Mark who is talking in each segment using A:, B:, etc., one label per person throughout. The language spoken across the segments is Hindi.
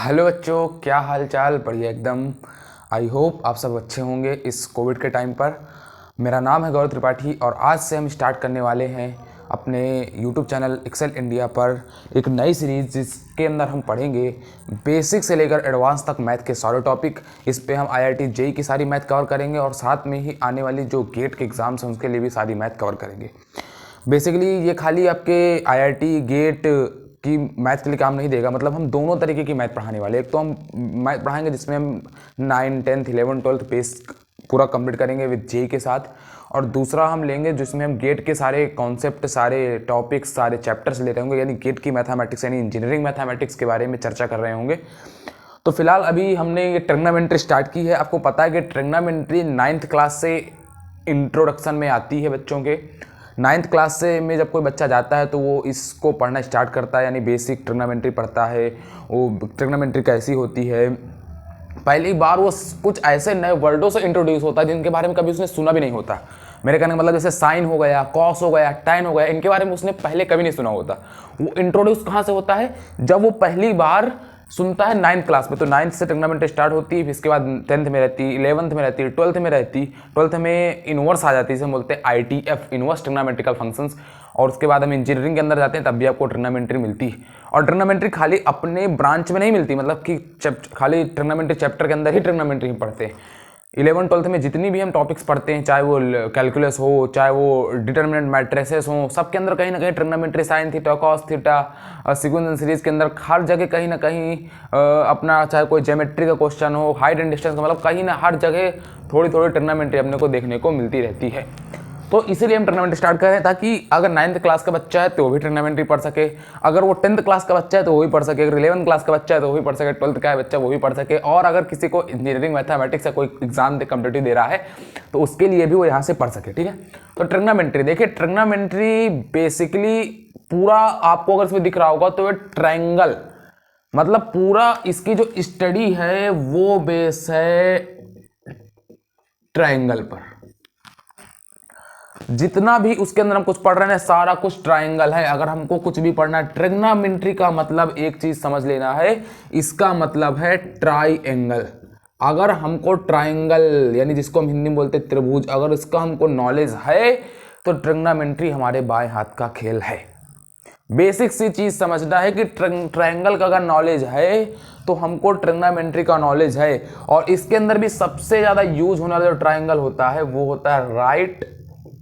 A: हेलो बच्चों, क्या हाल चाल। बढ़िया एकदम। आई होप आप सब अच्छे होंगे इस कोविड के टाइम पर। मेरा नाम है गौरव त्रिपाठी और आज से हम स्टार्ट करने वाले हैं अपने यूट्यूब चैनल एक्सेल इंडिया पर एक नई सीरीज़, जिसके अंदर हम पढ़ेंगे बेसिक से लेकर एडवांस तक मैथ के सारे टॉपिक। इस पे हम IIT JEE की सारी मैथ कवर करेंगे और साथ में ही आने वाली जो गेट के एग्ज़ाम्स हैं उसके लिए भी सारी मैथ कवर करेंगे। बेसिकली ये खाली आपके IIT गेट की मैथ के लिए काम नहीं देगा, मतलब हम दोनों तरीके की मैथ पढ़ाने वाले हैं। एक तो हम मैथ पढ़ाएंगे जिसमें हम 9, 10, 11, 12 बेस पूरा कंप्लीट करेंगे विद JEE के साथ, और दूसरा हम लेंगे जिसमें हम गेट के सारे कॉन्सेप्ट, सारे टॉपिक्स, सारे चैप्टर्स ले रहे होंगे, यानी गेट की मैथमेटिक्स यानी इंजीनियरिंग मैथमेटिक्स के बारे में चर्चा कर रहे होंगे। तो फिलहाल अभी हमने ये ट्रिग्नोमेट्री स्टार्ट की है। आपको पता है कि ट्रिग्नोमेट्री 9th क्लास से इंट्रोडक्शन में आती है बच्चों के। 9th क्लास से में जब कोई बच्चा जाता है तो वो इसको पढ़ना स्टार्ट करता है, यानी बेसिक ट्रिग्नोमेट्री पढ़ता है। वो ट्रिग्नोमेट्री कैसी होती है, पहली बार वो कुछ ऐसे नए वर्डों से इंट्रोड्यूस होता है जिनके बारे में कभी उसने सुना भी नहीं होता। मेरे कहने का मतलब जैसे साइन हो गया, कॉस हो गया, टैन हो गया, इनके बारे में उसने पहले कभी नहीं सुना होता। वो इंट्रोड्यूस कहाँ से होता है? जब वो पहली बार सुनता है 9th क्लास में। तो 9th से ट्रिग्नोमेट्री स्टार्ट होती है, फिर इसके बाद 10th में रहती, 11th में रहती, 12th में रहती। 12th में इनवर्स आ जाती है, इसे बोलते हैं ITF, इनवर्स ट्रिग्नोमेट्रिकल फंक्शंस। और उसके बाद हम इंजीनियरिंग के अंदर जाते हैं, तब भी आपको ट्रिग्नोमेट्री मिलती है। और ट्रिग्नोमेट्री खाली अपने ब्रांच में नहीं मिलती, मतलब कि खाली ट्रिग्नोमेट्री चैप्टर के अंदर ही ट्रिग्नोमेट्री पढ़ते हैं। 11, 12th में जितनी भी हम टॉपिक्स पढ़ते हैं, चाहे वो कैलकुलस हो, चाहे वो डिटर्मिनेंट मैट्रिसेस हो, सबके अंदर कहीं ना कहीं trigonometry, sign theta, cos theta, sequence and series के अंदर हर जगह कहीं ना कहीं अपना, चाहे कोई ज्योमेट्री का क्वेश्चन हो, हाइट एंड डिस्टेंस का, मतलब कहीं ना हर जगह थोड़ी थोड़ी ट्रिग्नोमेट्री अपने को देखने को मिलती रहती है। तो इसीलिए हम ट्रिग्नोमेट्री स्टार्ट कर रहे हैं, ताकि अगर 9th क्लास का बच्चा है तो वो भी ट्रिग्नोमेट्री पढ़ सके, अगर वो 10th क्लास का बच्चा है तो वो भी पढ़ सके, अगर 11th क्लास का बच्चा है तो वो भी पढ़ सके, 12th का है बच्चा वो भी पढ़ सके, और अगर किसी को इंजीनियरिंग मैथमेटिक्स का कोई एग्जाम कम्पिटिटिव दे रहा है तो उसके लिए भी वो यहाँ से पढ़ सके। ठीक है, तो ट्रिग्नोमेट्री देखिए, ट्रिग्नोमेट्री बेसिकली पूरा आपको अगर इसमें दिख रहा होगा तो ये ट्रायंगल, मतलब पूरा इसकी जो स्टडी है वो बेस है ट्रायंगल पर। जितना भी उसके अंदर हम कुछ पढ़ रहे हैं सारा कुछ ट्रायंगल है। अगर हमको कुछ भी पढ़ना है, ट्रिग्नोमेट्री का मतलब एक चीज समझ लेना है, इसका मतलब है ट्राइएंगल। अगर हमको ट्रायंगल यानी जिसको हम हिंदी में बोलते हैं त्रिभुज, अगर इसका हमको नॉलेज है तो ट्रिग्नोमेट्री हमारे बाएं हाथ का खेल है। बेसिक सी चीज समझना है कि ट्रायंगल का अगर नॉलेज है तो हमको ट्रिग्नोमेट्री का नॉलेज है। और इसके अंदर भी सबसे ज्यादा यूज होने वाला जो ट्रायंगल होता है वो होता है right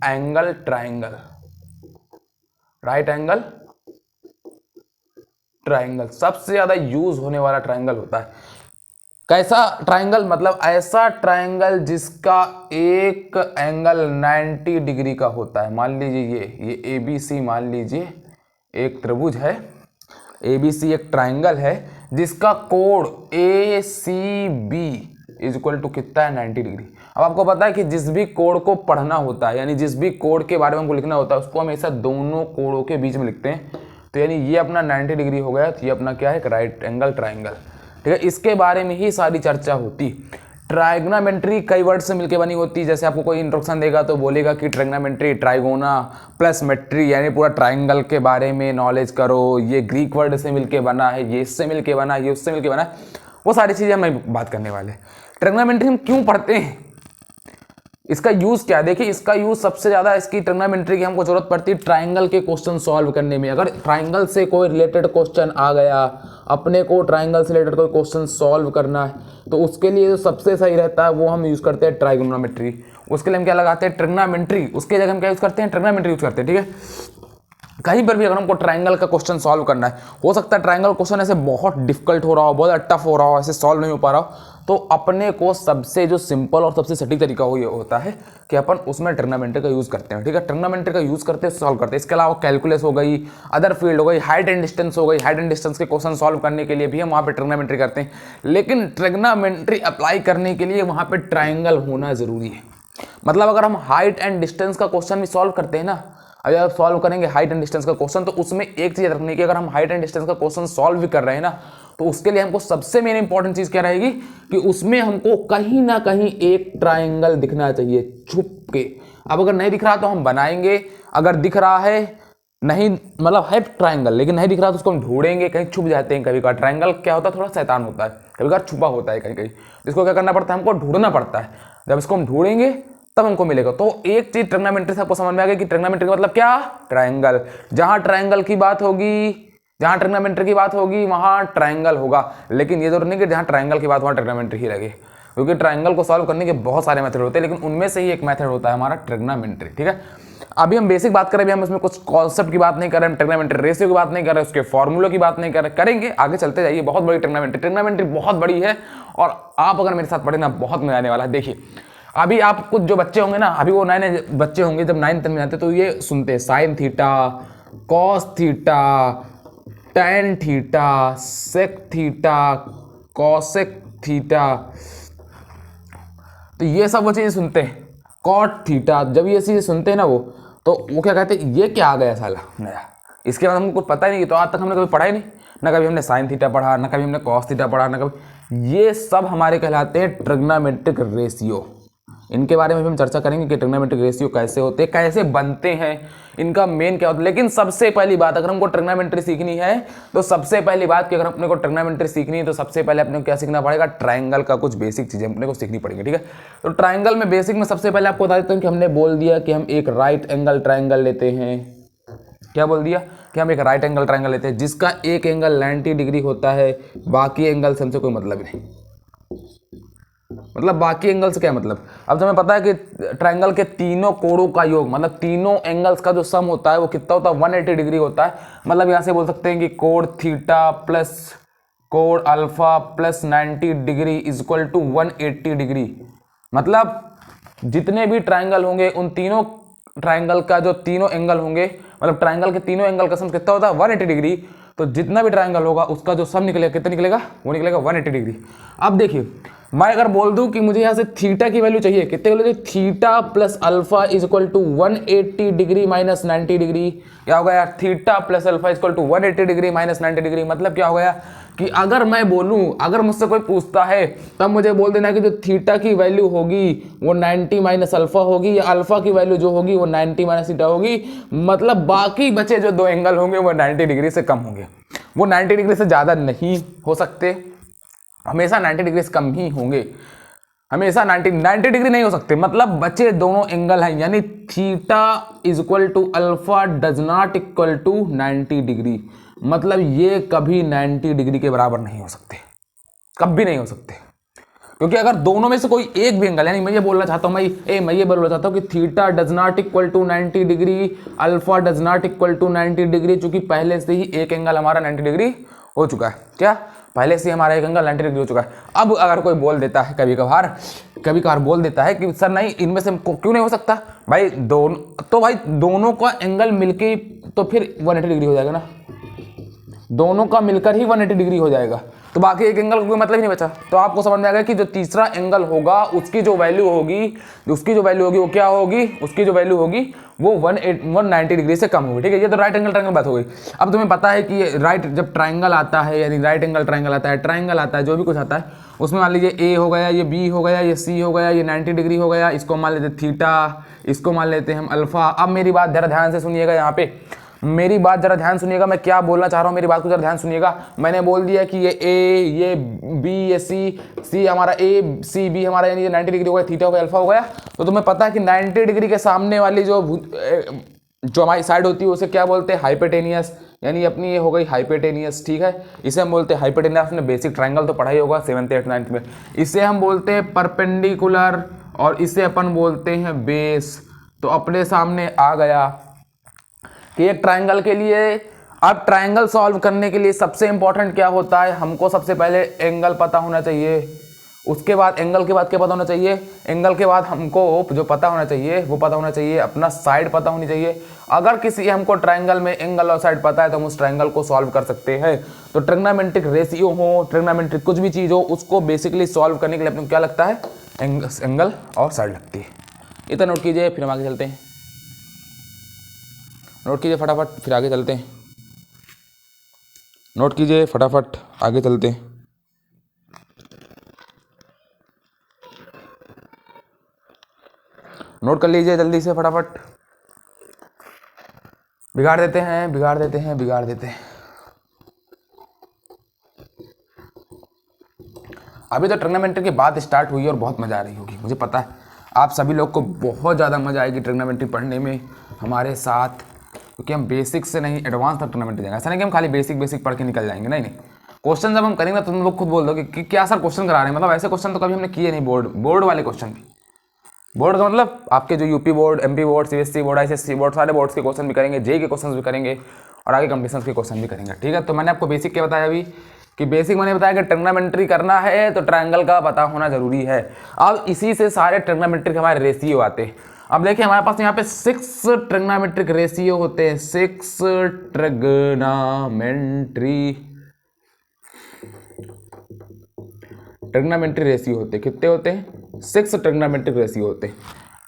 A: angle triangle. Right angle triangle सबसे ज्यादा यूज होने वाला ट्रायंगल होता है। कैसा ट्रायंगल? मतलब ऐसा ट्रायंगल जिसका एक एंगल 90 डिग्री का होता है। मान लीजिए ये ABC, मान लीजिए एक त्रिभुज है, ABC एक ट्रायंगल है जिसका कोण ACB इज इक्वल टू कितना है? 90 डिग्री। अब आपको पता है कि जिस भी कोण को पढ़ना होता है, यानी जिस भी कोण के बारे में हमको लिखना होता है, उसको हमेशा दोनों कोणों के बीच में लिखते हैं। तो यानी ये अपना 90 डिग्री हो गया, तो ये अपना क्या है? एक राइट एंगल ट्रायंगल। ठीक है, इसके बारे में ही सारी चर्चा होती। ट्राइग्नोमेट्री कई वर्ड से मिलकर बनी होती है। जैसे आपको कोई इंट्रोडक्शन देगा तो बोलेगा कि ट्रिग्नोमेट्री ट्राइगोना प्लस मेट्री, यानी पूरा ट्राइंगल के बारे में नॉलेज करो, ये ग्रीक वर्ड से मिलके बना है, ये इससे मिलके बना है, ये उससे मिलके बना है, वो सारी चीजें हम बात करने वाले। ट्रिग्नोमेट्री हम क्यों पढ़ते हैं, इसका यूज क्या है? देखिए, इसका यूज सबसे ज्यादा इसकी ट्रिग्नोमेट्री की हमको जरूरत पड़ती है ट्राइंगल के क्वेश्चन सॉल्व करने में। अगर ट्राइंगल से कोई रिलेटेड क्वेश्चन आ गया, अपने को ट्राइंगल से रिलेटेड कोई क्वेश्चन सॉल्व करना है, तो उसके लिए जो सबसे सही रहता है वो हम यूज करते हैं ट्राइगोनोमेट्री। उसके लिए हम क्या लगाते हैं? ट्रिग्नोमेट्री। उसके जगह हम क्या यूज करते हैं? ट्रिग्नोमेट्री यूज करते हैं। ठीक है, कहीं पर भी अगर हमको ट्रायंगल का क्वेश्चन सॉल्व करना है, हो सकता है ट्रायंगल क्वेश्चन ऐसे बहुत डिफिकल्ट हो रहा हो, बहुत टफ हो रहा हो, ऐसे सॉल्व नहीं हो पा रहा हो, तो अपने को सबसे जो सिंपल और सबसे सटीक तरीका ये होता है कि अपन उसमें ट्रिग्नोमेट्री का यूज करते हैं। ठीक है, ट्रिग्नोमेट्री का यूज करते हैं, सॉल्व करते हैं। इसके अलावा कैलकुलस हो गई, अदर फील्ड हो गई, हाइट एंड डिस्टेंस हो गई, हाइट एंड डिस्टेंस के क्वेश्चन सॉल्व करने के लिए भी हम वहाँ पे ट्रिग्नोमेट्री करते हैं। लेकिन ट्रिग्नोमेट्री अप्लाई करने के लिए वहाँ पे ट्रायंगल होना जरूरी है। मतलब अगर हम हाइट एंड डिस्टेंस का क्वेश्चन भी सॉल्व करते हैं ना, अगर आप सॉल्व करेंगे हाइट एंड डिस्टेंस का क्वेश्चन, तो उसमें एक चीज रखने की, अगर हम हाइट एंड डिस्टेंस का क्वेश्चन सॉल्व भी कर रहे हैं ना, तो उसके लिए हमको सबसे मेन इंपॉर्टेंट चीज क्या रहेगी कि उसमें हमको कहीं ना कहीं एक ट्रायंगल दिखना चाहिए छुप के। अब अगर नहीं दिख रहा तो हम बनाएंगे, अगर दिख रहा है नहीं, मतलब है ट्राइंगल लेकिन नहीं दिख रहा तो उसको हम ढूंढेंगे, कहीं छुप जाते हैं। कभी कभार ट्राइंगल क्या होता है, थोड़ा शैतान होता है, कभी कभार छुपा होता है कहीं कहीं, इसको क्या करना पड़ता है, हमको ढूंढना पड़ता है। जब इसको हम ढूंढेंगे तब हमको मिलेगा। तो एक चीज ट्रिग्नोमेट्री से आपको समझ में आ गई कि ट्रिग्नोमेट्री का मतलब क्या, ट्राइंगल। जहां ट्राइंगल की बात होगी, जहां ट्रिग्नोमेट्री की बात होगी वहां ट्राइंगल होगा। लेकिन ये जरूर नहीं कि जहां ट्राइंगल की बात वहां ट्रिग्नोमेट्री ही लगे, क्योंकि ट्राइंगल को सॉल्व करने के बहुत सारे मेथड होते हैं, लेकिन उनमें से ही एक मेथड होता है हमारा ट्रिग्नोमेट्री। ठीक है, अभी हम बेसिक बात करें, अभी हम इसमें कुछ कॉन्सेप्ट की बात नहीं कर रहे हैं, ट्रिग्नोमेट्री रेशियो की बात नहीं कर रहे, उसके फॉर्मूलों की बात नहीं कर रहे, करेंगे आगे चलते जाइए। बहुत बड़ी ट्रिग्नोमेट्री बहुत बड़ी है, और आप अगर मेरे साथ पढ़े ना, बहुत मजा आने वाला है। देखिए, अभी आप कुछ जो बच्चे होंगे ना, अभी वो नए नए बच्चे होंगे, जब 9th में जाते तो ये सुनते sine theta, cos theta, tan theta, sec theta, cosec theta, तो ये सब वो चीजें सुनते हैं। कॉट थीटा, जब ये चीजें सुनते हैं ना वो, तो वो क्या कहते हैं, ये क्या आ गया साला नया, इसके बाद हमको कुछ पता ही नहीं। तो आज तक हमने कभी पढ़ा ही नहीं, ना कभी हमने साइन थीटा पढ़ा, ना कभी हमने कॉस थीटा पढ़ा, ना कभी। ये सब हमारे कहलाते हैं ट्रिग्नोमेट्रिक रेशियो। इनके बारे में भी हम चर्चा करेंगे कि ट्रिग्नोमेट्रिक रेशियो कैसे होते हैं, कैसे बनते हैं, इनका मेन क्या होता है। लेकिन सबसे पहली बात, अगर हमको ट्रिग्नोमेट्री सीखनी है तो सबसे पहली बात कि अगर अपने को ट्रिग्नोमेट्री सीखनी है तो सबसे पहले अपने को क्या सीखना पड़ेगा, ट्राइंगल का कुछ बेसिक चीजें अपने को सीखनी पड़ेगी। ठीक है, तो ट्राइंगल में बेसिक में सबसे पहले आपको बता देता हूं कि हमने बोल दिया कि हम एक राइट एंगल ट्राइंगल लेते हैं। क्या बोल दिया कि हम एक राइट एंगल ट्राइंगल लेते हैं जिसका एक एंगल 90 डिग्री होता है, बाकी एंगल से हमसे कोई मतलब नहीं। मतलब बाकी एंगल से क्या मतलब, अब हमें पता है कि ट्राइंगल के तीनों कोणों का योग, मतलब तीनों एंगल्स का जो सम होता है वो कितना होता है, 180 डिग्री होता है। मतलब यहां से बोल सकते हैं कि कोण थीटा प्लस कोण alpha plus 90 degree is equal to 180 degree. मतलब जितने भी ट्राइंगल होंगे उन तीनों ट्राइंगल का जो तीनों एंगल होंगे, मतलब ट्राइंगल के तीनों एंगल का सम कितना होता है, 180 डिग्री। तो जितना भी ट्राइंगल होगा उसका जो सम निकलेगा, कितना निकलेगा, वो निकलेगा 180 डिग्री। अब देखिए, मैं अगर बोल दूं कि मुझे यहां से थीटा की वैल्यू चाहिए, कितने value, theta plus alpha is equal to 180 degree minus 90 degree. क्या हो गया, theta plus alpha is equal to 180 degree minus 90 degree. मतलब क्या हो गया कि अगर मैं बोलूं, अगर मुझसे कोई पूछता है तब मुझे बोल देना कि जो थीटा की वैल्यू होगी वो 90 माइनस अल्फा होगी, या अल्फा की वैल्यू जो होगी वो 90 माइनस थीटा होगी। मतलब बाकी बचे जो दो एंगल होंगे वो 90 डिग्री से कम होंगे, वो 90 डिग्री से ज्यादा नहीं हो सकते, हमेशा 90 डिग्री से कम ही होंगे, हमेशा 90 डिग्री नहीं हो सकते। मतलब बचे दोनों एंगल हैं, यानी theta is equal to alpha does not equal to 90 degree. मतलब ये कभी 90 डिग्री के बराबर नहीं हो सकते, कभी नहीं हो सकते। क्योंकि अगर दोनों में से कोई एक भी एंगल, यानी मैं ये बोलना चाहता हूं, मैं ये बोलना चाहता हूं कि theta does not equal to 90 degree, alpha does not equal to 90 degree, चूंकि पहले से ही एक एंगल हमारा 90 डिग्री हो चुका है। क्या, पहले से हमारा एक एंगल 90 डिग्री हो चुका है। अब अगर कोई बोल देता है कभी कभार बोल देता है कि सर नहीं, इनमें से क्यों नहीं हो सकता भाई, दोनों तो भाई दोनों का एंगल मिलके तो फिर 180 डिग्री हो जाएगा ना, दोनों का मिलकर ही 180 डिग्री हो जाएगा, तो बाकी एक एंगल का कोई मतलब ही नहीं बचा। तो आपको समझ में आ गया कि जो तीसरा एंगल होगा उसकी जो वैल्यू होगी, वो क्या होगी, उसकी जो वैल्यू होगी वो 190 डिग्री से कम होगी। ठीक है, ये तो राइट एंगल ट्रायंगल बात हो गई। अब तुम्हें पता है कि राइट जब ट्रायंगल आता है, यानी राइट एंगल ट्रायंगल आता है, ट्रायंगल आता है, जो भी कुछ आता है उसमें मान लीजिए ए हो गया, ये बी हो गया, ये सी हो गया, ये 90 डिग्री हो गया, इसको मान लेते थीटा, इसको मान लेते हैं हम अल्फा। अब मेरी बात जरा ध्यान से सुनिएगा, यहाँ पे मेरी बात जरा ध्यान सुनिएगा, मैं क्या बोलना चाह रहा हूँ, मेरी बात को जरा ध्यान सुनिएगा। मैंने बोल दिया कि ये ए, ये बी, ये सी हमारा ए सी बी हमारा, यानी ये 90 डिग्री हो गया, थीटा हो गया, अल्फा हो गया। तो तुम्हें पता है कि 90 डिग्री के सामने वाली जो हमारी साइड होती है उसे क्या बोलते हैं, हाइपोटेनियस, यानी अपनी ये हो गई हाइपोटेनियस। ठीक है, इसे हम बोलते हैं हाइपोटेनियस। आपने बेसिक ट्रायंगल तो पढ़ा ही होगा 7th 8th 9th में। इसे हम बोलते हैं परपेंडिकुलर और इसे अपन बोलते हैं बेस। तो अपने सामने आ गया कि एक ट्रायंगल के लिए, अब ट्रायंगल सॉल्व करने के लिए सबसे इंपॉर्टेंट क्या होता है, हमको सबसे पहले एंगल पता होना चाहिए, उसके बाद एंगल के बाद क्या पता होना चाहिए, एंगल के बाद हमको जो पता होना चाहिए वो पता होना चाहिए अपना साइड पता होनी चाहिए। अगर किसी हमको ट्रायंगल में एंगल और साइड पता है तो हम उस ट्रायंगल को सॉल्व कर सकते हैं। तो ट्रिग्नोमेट्रिक रेशियो हो, ट्रिग्नोमेट्रिक कुछ भी चीज हो, उसको बेसिकली सॉल्व करने के लिए अपने क्या लगता है, एंगल और साइड लगती है। इतना नोट कीजिए, फिर हम आगे चलते हैं। नोट कीजिए फटाफट, फिर आगे चलते हैं। नोट कीजिए फटाफट, आगे चलते हैं। नोट कर लीजिए जल्दी से फटाफट। बिगाड़ देते हैं, बिगाड़ देते हैं, बिगाड़ देते हैं। अभी तो ट्रिग्नोमेट्री की बात स्टार्ट हुई है और बहुत मज़ा आ रही होगी, मुझे पता है आप सभी लोग को बहुत ज़्यादा मज़ा आएगी ट्रिग्नोमेट्री पढ़ने में हमारे साथ, क्योंकि हम बेसिक से नहीं एडवांस तक ट्रिग्नोमेट्री देंगे। ऐसा नहीं कि हम खाली बेसिक पढ़ के निकल जाएंगे, नहीं। क्वेश्चन जब हम करेंगे तो तुम लोग खुद बोल दो कि क्या सर क्वेश्चन करा रहे हैं, मतलब ऐसे क्वेश्चन तो कभी हमने किए नहीं। बोर्ड वाले क्वेश्चन भी, बोर्ड का मतलब आपके जो UP board, MP board, CBSE board, ICSE board, सारे बोर्ड्स के क्वेश्चन भी करेंगे, जेईई के क्वेश्चन भी करेंगे और आगे कंपटीशन के क्वेश्चन भी करेंगे। ठीक है, तो मैंने आपको बेसिक क्या बताया अभी कि बेसिक मैंने बताया कि ट्रिग्नोमेट्री करना है तो ट्रायंगल का पता होना जरूरी है। अब इसी से सारे ट्रिग्नोमेट्री के हमारे रेशियो आते हैं। अब देखिए हमारे पास यहाँ पे 6 ट्रिग्नोमेट्रिक रेशियो होते हैं, 6 ट्रिग्नोमेट्री रेशियो होते हैं। कितने होते हैं? 6 ट्रिग्नोमेट्रिक रेशियो होते हैं।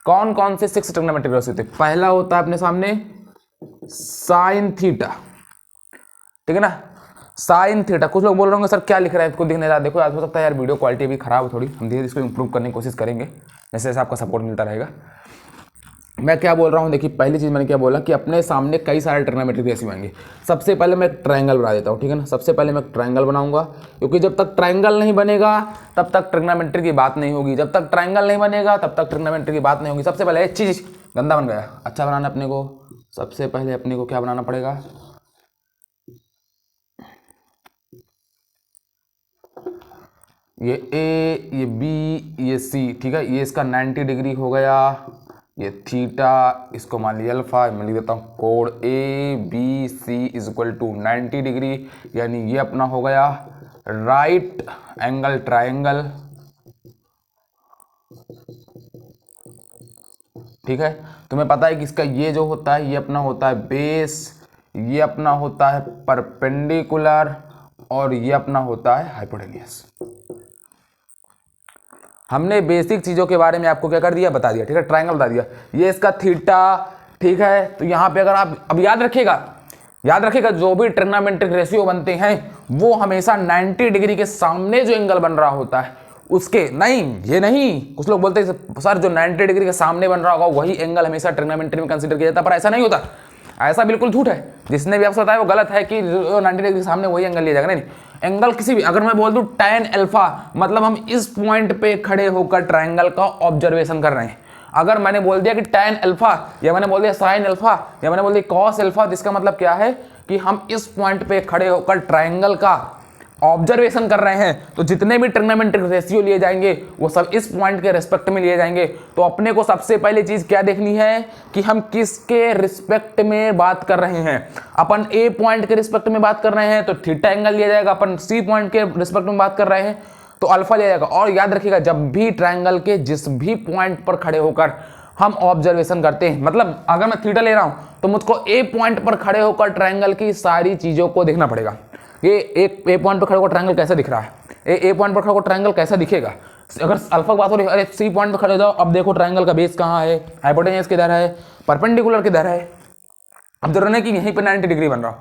A: कौन कौन से 6 ट्रिग्नोमेट्रिक रेशियो होते हैं? पहला होता है अपने सामने साइन थीटा, ठीक है ना, साइन थीटा। कुछ लोग बोल रहे होंगे सर क्या लिख रहा है, इसको दिखने रहा। देखो आज हो सकता है यार वीडियो क्वालिटी भी खराब हो थोड़ी, हम धीरे इसको इंप्रूव करने की कोशिश करेंगे जैसे जैसे आपका सपोर्ट मिलता रहेगा। मैं क्या बोल रहा हूँ, देखिए पहली चीज़ मैंने क्या बोला कि अपने सामने कई सारे ट्रिग्नोमेट्रिक रेशियो आएंगे। सबसे पहले मैं एक ट्रायंगल बना देता हूँ, ठीक है ना। सबसे पहले मैं एक ट्रायंगल बनाऊंगा, क्योंकि जब तक ट्रायंगल नहीं बनेगा तब तक ट्रिग्नोमेट्री की बात नहीं होगी। जब तक ट्रायंगल नहीं बनेगा तब तक ट्रिग्नोमेट्री की बात नहीं होगी। सबसे पहले एक चीज़ गंदा बन गया, अच्छा बनाना अपने को। सबसे पहले अपने को क्या बनाना पड़ेगा, ये ए, ये बी, ये सी, ठीक है। ये इसका 90 डिग्री हो गया, ये थीटा, इसको मान लिया अल्फा। मैं लिख देता हूँ कोड A B C is equal to 90 degree, यानी ये अपना हो गया राइट एंगल ट्रायंगल, ठीक है। तुम्हें पता है कि इसका ये जो होता है ये अपना होता है बेस, ये अपना होता है परपेंडिकुलर और ये अपना होता है हाइपोटेन्यूस। हमने बेसिक चीज़ों के बारे में आपको क्या कर दिया, बता दिया, ठीक है। ट्रायंगल बता दिया, ये इसका थीटा, ठीक है। तो यहाँ पे अगर आप अब याद रखिएगा जो भी ट्रिग्नोमेट्रिक रेशियो बनते हैं वो हमेशा 90 डिग्री के सामने जो एंगल बन रहा होता है उसके, नहीं ये नहीं, कुछ लोग बोलते हैं सर जो 90 डिग्री के सामने बन रहा होगा वही एंगल हमेशा ट्रिग्नोमेट्री में कंसीडर किया जाता है, पर ऐसा नहीं होता। ऐसा बिल्कुल झूठ है, जिसने भी आपसे बताया वो गलत है कि 90 डिग्री के सामने वही एंगल लिया जाएगा। नहीं, एंगल किसी भी, अगर मैं बोल दूं tan अल्फा, मतलब हम इस पॉइंट पे खड़े होकर ट्रायंगल का ऑब्जर्वेशन कर रहे हैं। अगर मैंने बोल दिया कि tan अल्फा, या मैंने बोल दिया sin अल्फा, या मैंने बोल दिया cos अल्फा, तो इसका मतलब क्या है कि हम इस पॉइंट पे खड़े होकर ट्रायंगल का ऑब्जर्वेशन कर रहे हैं। तो जितने भी ट्रिग्नोमेट्रिक रेशियो लिए जाएंगे वो सब इस पॉइंट के रिस्पेक्ट में लिए जाएंगे। तो अपने को सबसे पहले चीज क्या देखनी है कि हम किसके रिस्पेक्ट में बात कर रहे हैं। अपन ए पॉइंट के रिस्पेक्ट में बात कर रहे हैं तो थीटा एंगल लिया जाएगा। अपन सी पॉइंट के रिस्पेक्ट में बात कर रहे हैं तो अल्फा लिया जाएगा। और याद रखिएगा जब भी ट्रायंगल के जिस भी पॉइंट पर खड़े होकर हम ऑब्जर्वेशन करते हैं, मतलब अगर मैं थीटा ले रहा हूं तो मुझको ए पॉइंट पर खड़े होकर ट्रायंगल की सारी चीजों को देखना पड़ेगा। ये एक ए पॉइंट पर खड़े होकर ट्रायंगल कैसा दिख रहा है, ए पॉइंट पर खड़े होकर ट्रायंगल कैसा दिखेगा। अगर अल्फा की बात हो रही है, अरे सी पॉइंट पर खड़े हो जाओ, अब देखो ट्रायंगल का बेस कहाँ है, हाइपोटेन्यूस किधर है, परपेंडिकुलर किधर है। अब जरूर नहीं कि यहीं पे 90 डिग्री बन रहा हो,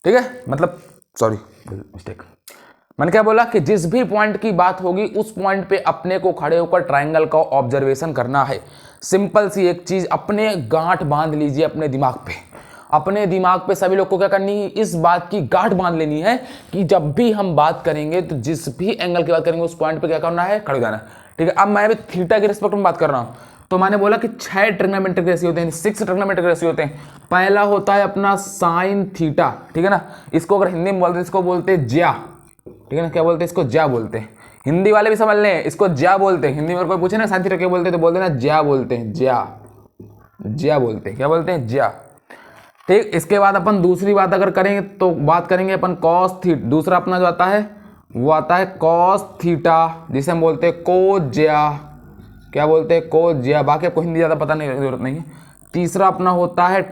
A: ठीक है। मतलब सॉरी मिस्टेक, मैंने क्या बोला कि जिस भी पॉइंट की बात होगी उस पॉइंट पे अपने को खड़े होकर ट्रायंगल का ऑब्जर्वेशन करना है। सिंपल सी एक चीज, अपने गांठ बांध लीजिए अपने दिमाग पे। अपने दिमाग पे सभी लोग को क्या करनी है, इस बात की गांठ बांध लेनी है कि जब भी हम बात करेंगे तो जिस भी एंगल की बात करेंगे उस पॉइंट पे क्या करना है, खड़े हो जाना, ठीक है। अब मैं भी थीटा के रिस्पेक्ट में बात कर रहा हूं तो मैंने बोला कि 6 ट्रिग्नोमेट्रिक रेशियो होते हैं, 6 ट्रिग्नोमेट्रिक रेशियो होते हैं। पहला होता है अपना साइन थीटा, ठीक है ना। इसको अगर हिंदी में बोलते हैं इसको बोलते हैं ज्या, ठीक है ना। क्या बोलते हैं इसको, ज्या बोलते हैं। हिंदी वाले भी समझ लें, इसको ज्या बोलते हैं। हिंदी में कोई पूछे ना साइन थीटा क्या बोलते हैं तो बोलते हैं ना ज्या बोलते हैं, ज्या बोलते हैं। क्या बोलते हैं, ज्या, ठीक। इसके बाद अपन दूसरी बात अगर करेंगे तो बात करेंगे अपन कॉस थीटा। दूसरा अपना जो आता है वो आता है कॉस थीटा, जिसे हम बोलते हैं कोज्या। क्या बोलते हैं, कोज्या। बाकी आपको हिंदी ज़्यादा पता नहीं, जरूरत नहीं है। तीसरा अपना होता है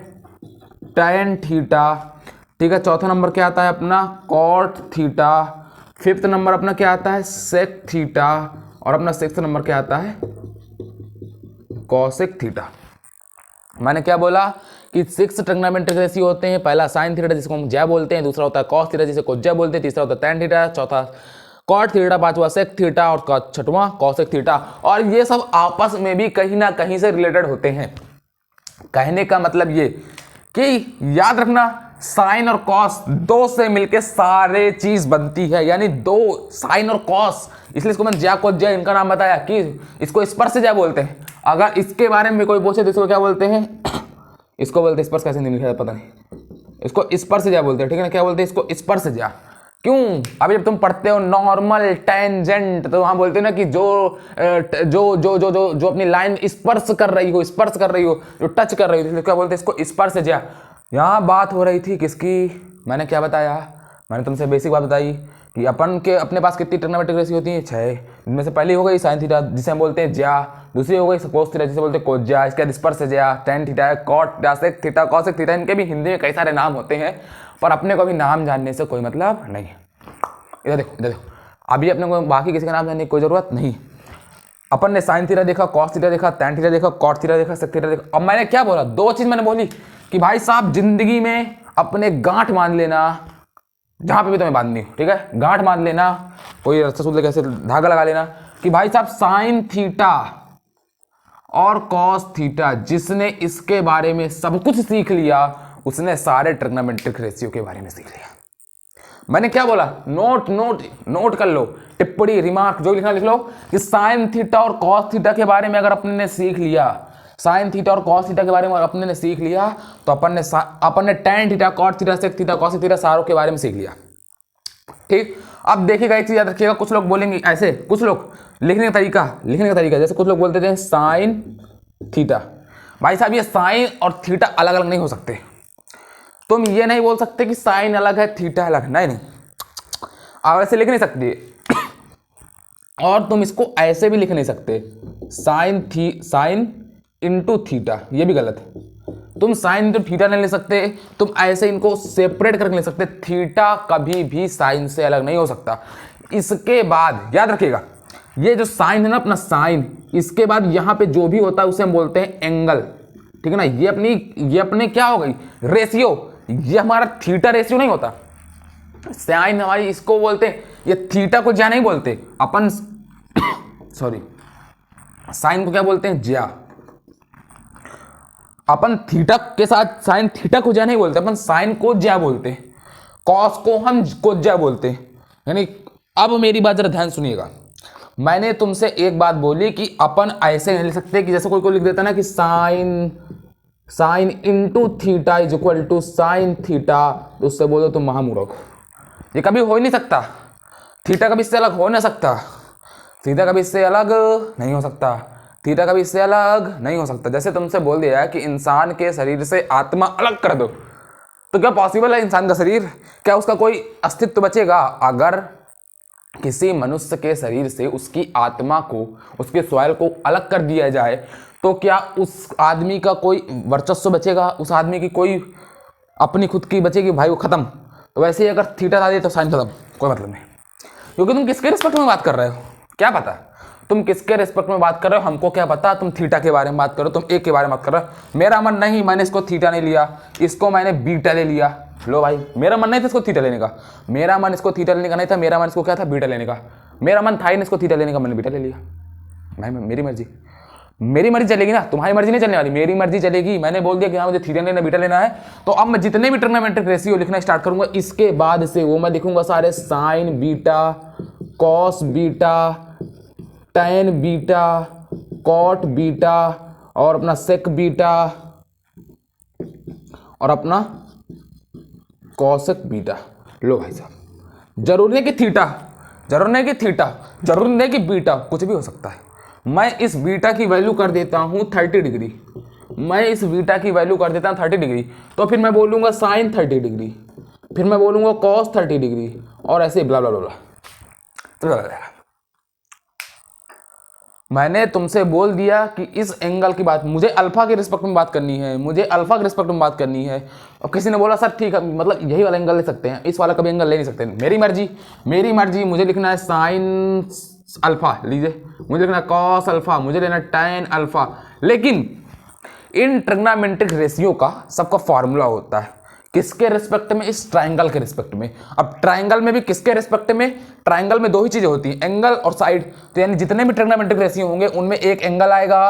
A: टैन थीटा, ठीक है। चौथा नंबर क्या आता है अपना, कॉट थीटा। फिफ्थ नंबर अपना क्या आता है, सेक थीटा। और अपना सिक्स्थ नंबर क्या आता है, कॉसेक थीटा। मैंने क्या बोला कि 6 ट्रिग्नोमेट्रिक रेशियो होते हैं। पहला साइन थीटा जिसको हम ज्या बोलते हैं, दूसरा होता है कॉस थीटा जिसे कोज्या बोलते हैं, तीसरा होता है टैन थीटा, चौथा कॉट थीटा, पांचवा सेक थीटा और छठवां कॉसेक थीटा। और ये सब आपस में भी कहीं ना कहीं से रिलेटेड होते हैं। कहने का मतलब ये कि याद रखना साइन और कॉस दो से मिलके सारे चीज बनती है, यानी दो साइन और कॉस, इसलिए इसको मैंने ज्या को ज्या इनका नाम बताया कि इसको स्पर्श ज्या बोलते हैं। अगर इसके बारे में कोई पूछे तो इसको क्या बोलते हैं, इसको बोलते हैं स्पर्श, कैसे नहीं लिखा पता नहीं, इसको स्पर्श ज्या बोलते हैं, ठीक है ना। क्या बोलते हैं इसको, स्पर्श ज्या। क्यों, अभी जब तुम पढ़ते हो नॉर्मल टेंजेंट तो वहां बोलते हैं ना कि जो जो जो जो जो जो अपनी लाइन स्पर्श कर रही हो, स्पर्श कर रही हो, जो टच कर रही हो, तो क्या बोलते हैं इसको, स्पर्श ज्या। यहाँ बात हो रही थी किसकी, मैंने क्या बताया, मैंने तुमसे बेसिक बात बताई कि अपन के अपने पास कितनी ट्रिग्नोमेट्रिक रेशियो होती है, 6। इनमें से पहली हो गई साइन थीटा जिसे हम बोलते हैं ज्या, दूसरी हो गई कोस थीटा जिसे बोलते हैं कोस ज्या, इसके बाद स्पर्श ज्या, tan theta, cot theta, sec theta, cosec theta. इनके भी हिंदी में कई सारे नाम होते हैं, पर अपने को भी नाम जानने से कोई मतलब नहीं है। इधर देखो, इधर देखो, अभी अपने को बाकी किसी का नाम जानने की कोई जरूरत नहीं। अपन ने साइन थीटा देखा, कॉस थीटा देखा, टैन थीटा देखा, कॉट थीटा देखा, सेक थीटा देखा। अब मैंने क्या बोला, दो चीज मैंने बोली कि भाई साहब जिंदगी में अपने गांठ मान लेना, जहां पे भी तुम्हें बांधनी हो, ठीक है, गांठ मान लेना, कोई रस्सा सूत्र कैसे धागा लगा लेना कि भाई साहब साइन थीटा और कॉस थीटा, जिसने इसके बारे में सब कुछ सीख लिया उसने सारे ट्रिग्नोमेट्रिक रेशियो के बारे में सीख लिया। मैंने क्या बोला, नोट कर लो, टिप्पणी रिमार्क जो लिखना लिख लो कि साइन थीटा और कॉस थीटा के बारे में अगर अपने ने सीख लिया, साइन थीटा और कॉस थीटा के बारे में अपने ने सीख लिया तो अपन ने tan theta, cot theta, sec theta, cos theta सारों के बारे में सीख लिया। ठीक, अब देखिएगा एक चीज याद रखिएगा, कुछ लोग बोलेंगे ऐसे, कुछ लोग लिखने का तरीका जैसे कुछ लोग बोलते थे साइन थीटा। भाई साहब ये साइन और थीटा अलग अलग नहीं हो सकते। तुम ये नहीं बोल सकते कि साइन अलग है थीटा अलग, नहीं, आप ऐसे लिख नहीं सकते। और तुम इसको ऐसे भी लिख नहीं सकते, साइन इंटू थीटा, ये भी गलत है। तुम साइन इंटू थीटा नहीं ले सकते, तुम ऐसे इनको सेपरेट करके ले सकते। थीटा कभी भी साइन से अलग नहीं हो सकता। इसके बाद याद रखिएगा, ये जो साइन है ना अपना साइन, इसके बाद यहां पे जो भी होता है उसे हम बोलते हैं एंगल, ठीक है ना। ये अपने क्या हो गई, रेशियो, ये हमारा थीटा रेशियो नहीं होता। साइन हमारी इसको बोलते हैं, ये थीटा को ज्या नहीं बोलते अपन, सॉरी, साइन को क्या बोलते हैं, ज्या। अपन थीटा के साथ साइन थीटा को ज्या नहीं बोलते, अपन साइन को ज्या बोलते हैं, कॉस को हम को ज्या बोलते हैं। यानी अब मेरी बात जरा ध्यान सुनिएगा, मैंने तुमसे एक बात बोली कि अपन ऐसे नहीं लिख सकते कि जैसे कोई लिख देता ना कि sine into theta is equal to sine theta, तो उससे बोलो तुम महामूर्ख। ये कभी हो ही नहीं सकता, थीटा कभी इससे अलग हो नहीं सकता, थीटा कभी इससे अलग नहीं हो सकता, थीटा कभी इससे अलग नहीं हो सकता। जैसे तुमसे बोल दिया है कि इंसान के शरीर से आत्मा अलग कर दो, तो क्या पॉसिबल है इंसान का शरीर, क्या उसका कोई अस्तित्व बचेगा? अगर किसी मनुष्य के शरीर से उसकी आत्मा को, उसके स्वैल को अलग कर दिया जाए तो क्या उस आदमी का कोई वर्चस्व बचेगा, उस आदमी की कोई अपनी खुद की बचेगी? भाई वो खत्म। तो वैसे ही अगर थीटा डाल दिए तो साइन खत्म, कोई मतलब नहीं। क्योंकि तुम किसके रिस्पेक्ट में बात कर रहे हो, क्या पता तुम किसके रिस्पेक्ट में बात कर रहे हो, हमको क्या पता। तुम थीटा के बारे में बात करो, तुम एक के बारे में बात कर रहे हो। मेरा मन नहीं, मैंने इसको थीटा नहीं लिया, इसको मैंने बीटा ले लिया। लो भाई, मेरा मन नहीं था इसको थीटा लेने का, मेरा मन इसको थीटा लेने का नहीं था, मेरा मन इसको क्या था, बीटा लेने का। मेरा मन था ही नहीं इसको थीटा लेने का, मैंने बीटा ले लिया। भाई मेरी मर्जी चलेगी ना, तुम्हारी मर्जी नहीं चलने वाली, मेरी मर्जी चलेगी। मैंने बोल दिया कि हाँ मुझे थीटा लेना, बीटा लेना है, तो अब मैं जितने भी ट्रिग्नोमेट्रिक रेशियो लिखना स्टार्ट करूंगा, इसके बाद से वो मैं लिखूंगा सारे sine beta, cos beta, tan beta, cot beta और अपना सेक बीटा और अपना कॉसेक बीटा। लो भाई साहब, जरूरी नहीं कि थीटा, जरूरी नहीं कि बीटा, कुछ भी हो सकता है। मैं इस बीटा की वैल्यू कर देता हूं 30 डिग्री, मैं इस बीटा की वैल्यू कर देता हूं 30 डिग्री, तो फिर मैं बोलूंगा साइन 30 डिग्री, फिर मैं बोलूंगा कॉस 30 डिग्री और ऐसे ब्ला ब्ला ब्ला। मैंने तुमसे बोल दिया कि इस एंगल की बात मुझे अल्फा के रिस्पेक्ट में बात करनी है, मुझे अल्फा के रिस्पेक्ट में बात करनी है। और किसी ने बोला सर ठीक है, मतलब यही वाला एंगल ले सकते हैं, इस वाला कभी एंगल ले नहीं सकते। मेरी मर्जी, मुझे लिखना है साइन अल्फा, लीजिए, मुझे लिखना कॉस अल्फा, मुझे लेना टैन अल्फा। लेकिन इन ट्रिग्नोमेट्रिक रेशियो का सबका फॉर्मूला होता है, किसके रिस्पेक्ट में, इस ट्राइंगल के रिस्पेक्ट में। अब ट्राइंगल में भी किसके रिस्पेक्ट में, ट्राइंगल में दो ही चीजें होती हैं, एंगल और साइड। तो यानी जितने भी ट्रिग्नोमेट्रिक रेशियो होंगे उनमें एक एंगल आएगा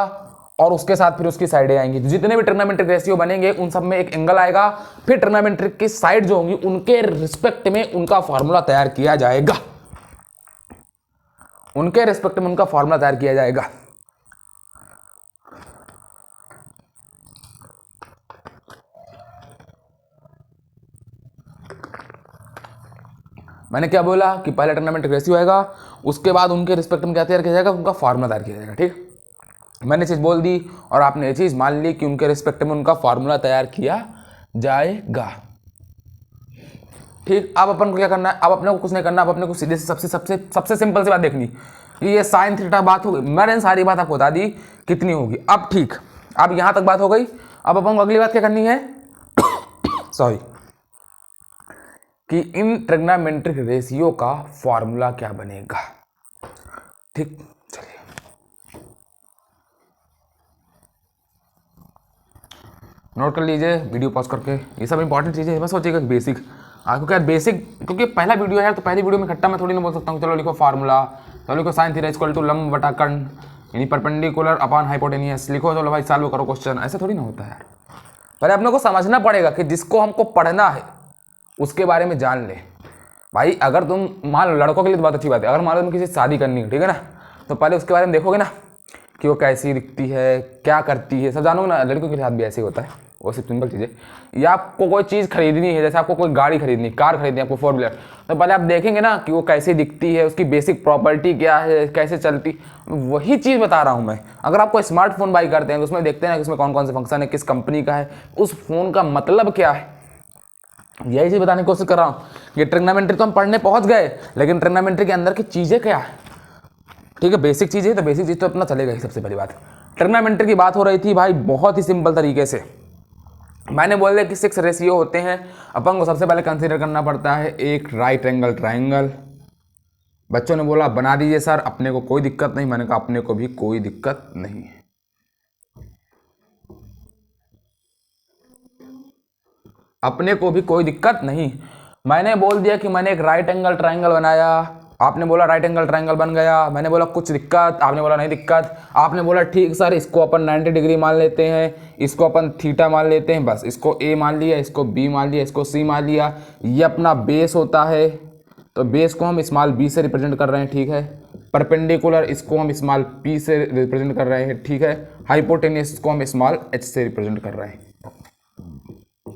A: और उसके साथ फिर उसकी साइडें आएंगी। जितने भी ट्रिग्नोमेट्रिक रेशियो बनेंगे उन सब में एक एंगल आएगा, फिर ट्रिग्नोमेट्रिक की साइड जो होंगी उनके रिस्पेक्ट में उनका फॉर्मूला तैयार किया जाएगा, उनके रिस्पेक्ट में उनका फॉर्मूला तैयार किया जाएगा। मैंने क्या बोला कि पहले ट्रिग्नोमेट्रिक रेशियो आएगा, उसके बाद उनके रिस्पेक्ट में क्या तैयार किया जाएगा, उनका फॉर्मूला तैयार किया जाएगा। ठीक, मैंने चीज़ बोल दी और आपने ये चीज़ मान ली कि उनके रिस्पेक्ट में उनका फॉर्मूला तैयार किया जाएगा। ठीक, अब अपन को क्या करना है, अब अपने को कुछ नहीं करना, अब अपने को सीधे से सबसे सिंपल सी बात देखनी कि ये साइन थीटा बात हो गई। मैंने सारी बात आपको बता दी कितनी होगी। अब ठीक, अब यहाँ तक बात हो गई। अब अपन को अगली बात क्या करनी है सॉरी, कि इन ट्रिग्नोमेट्रिक रेशियो का फॉर्मूला क्या बनेगा। ठीक, चलिए नोट कर लीजिए वीडियो पॉज करके, ये सब इंपॉर्टेंट चीज़ें हैं, बस सोचिएगा बेसिक आपको क्या बेसिक, क्योंकि पहला वीडियो है तो पहली वीडियो में खट्टा मैं थोड़ी ना बोल सकता हूँ चलो लिखो फार्मूला, चलो लिखो साइन थीटा इक्वल टू लंब बटा कर्ण यानी परपेंडिकुलर अपॉन हाइपोटेनियस, लिखो चलो भाई सॉल्व करो क्वेश्चन, ऐसा थोड़ी ना होता है यार। पहले अपने को समझना पड़ेगा कि जिसको हमको पढ़ना है उसके बारे में जान ले भाई। अगर तुम मान लो, लड़कों के लिए तो बहुत अच्छी बात है, अगर मान लो तुम किसी से शादी करनी है, ठीक है ना, तो पहले उसके बारे में देखोगे ना कि वो कैसी दिखती है, क्या करती है, सब जानोगे ना। लड़कियों के साथ भी ऐसे ही होता है, वो सब सिंपल चीज़ें। या आपको कोई चीज़ खरीदनी है, जैसे आपको कोई गाड़ी खरीदनी, कार खरीदनी है, आपको 4 व्हीलर, तो पहले आप देखेंगे ना कि वो कैसी दिखती है, उसकी बेसिक प्रॉपर्टी क्या है, कैसे चलती। वही चीज़ बता रहा हूँ मैं। अगर आपको स्मार्टफोन बाई करते हैं तो उसमें देखते हैं ना कि उसमें कौन कौन से फंक्शन है, किस कंपनी का है, उस फोन का मतलब क्या है, यही चीज़ बताने की कोशिश कर रहा हूँ। कि ट्रिग्नोमेट्री तो हम पढ़ने पहुँच गए, लेकिन ट्रिग्नोमेट्री के अंदर की चीज़ें क्या है। ठीक है, बेसिक चीज़ है तो बेसिक चीज़ तो अपना चलेगा ही। सबसे पहली बात, ट्रिग्नोमेट्री की बात हो रही थी भाई बहुत ही सिंपल तरीके से। मैंने बोल दिया कि 6 रेशियो होते हैं, अपन को सबसे पहले कंसीडर करना पड़ता है एक राइट एंगल ट्राइंगल। बच्चों ने बोला बना दीजिए सर, अपने को कोई दिक्कत नहीं। मैंने कहा अपने को भी कोई दिक्कत नहीं है। अपने को भी कोई दिक्कत नहीं। मैंने बोल दिया कि मैंने एक राइट एंगल ट्राइंगल बनाया, आपने बोला राइट एंगल ट्राइंगल बन गया। मैंने बोला कुछ दिक्कत, आपने बोला नहीं दिक्कत। आपने बोला ठीक सर, इसको अपन 90 डिग्री मान लेते हैं, इसको अपन थीटा मान लेते हैं, बस इसको ए मान लिया, इसको बी मान लिया, इसको सी मान लिया। ये अपना बेस होता है, तो बेस को हम स्मॉल बी से रिप्रेजेंट कर रहे हैं, ठीक है। परपेंडिकुलर इसको हम स्मॉल पी से रिप्रेजेंट कर रहे हैं, ठीक है। हाइपोटेनियस को हम स्मॉल एच से रिप्रेजेंट कर रहे हैं।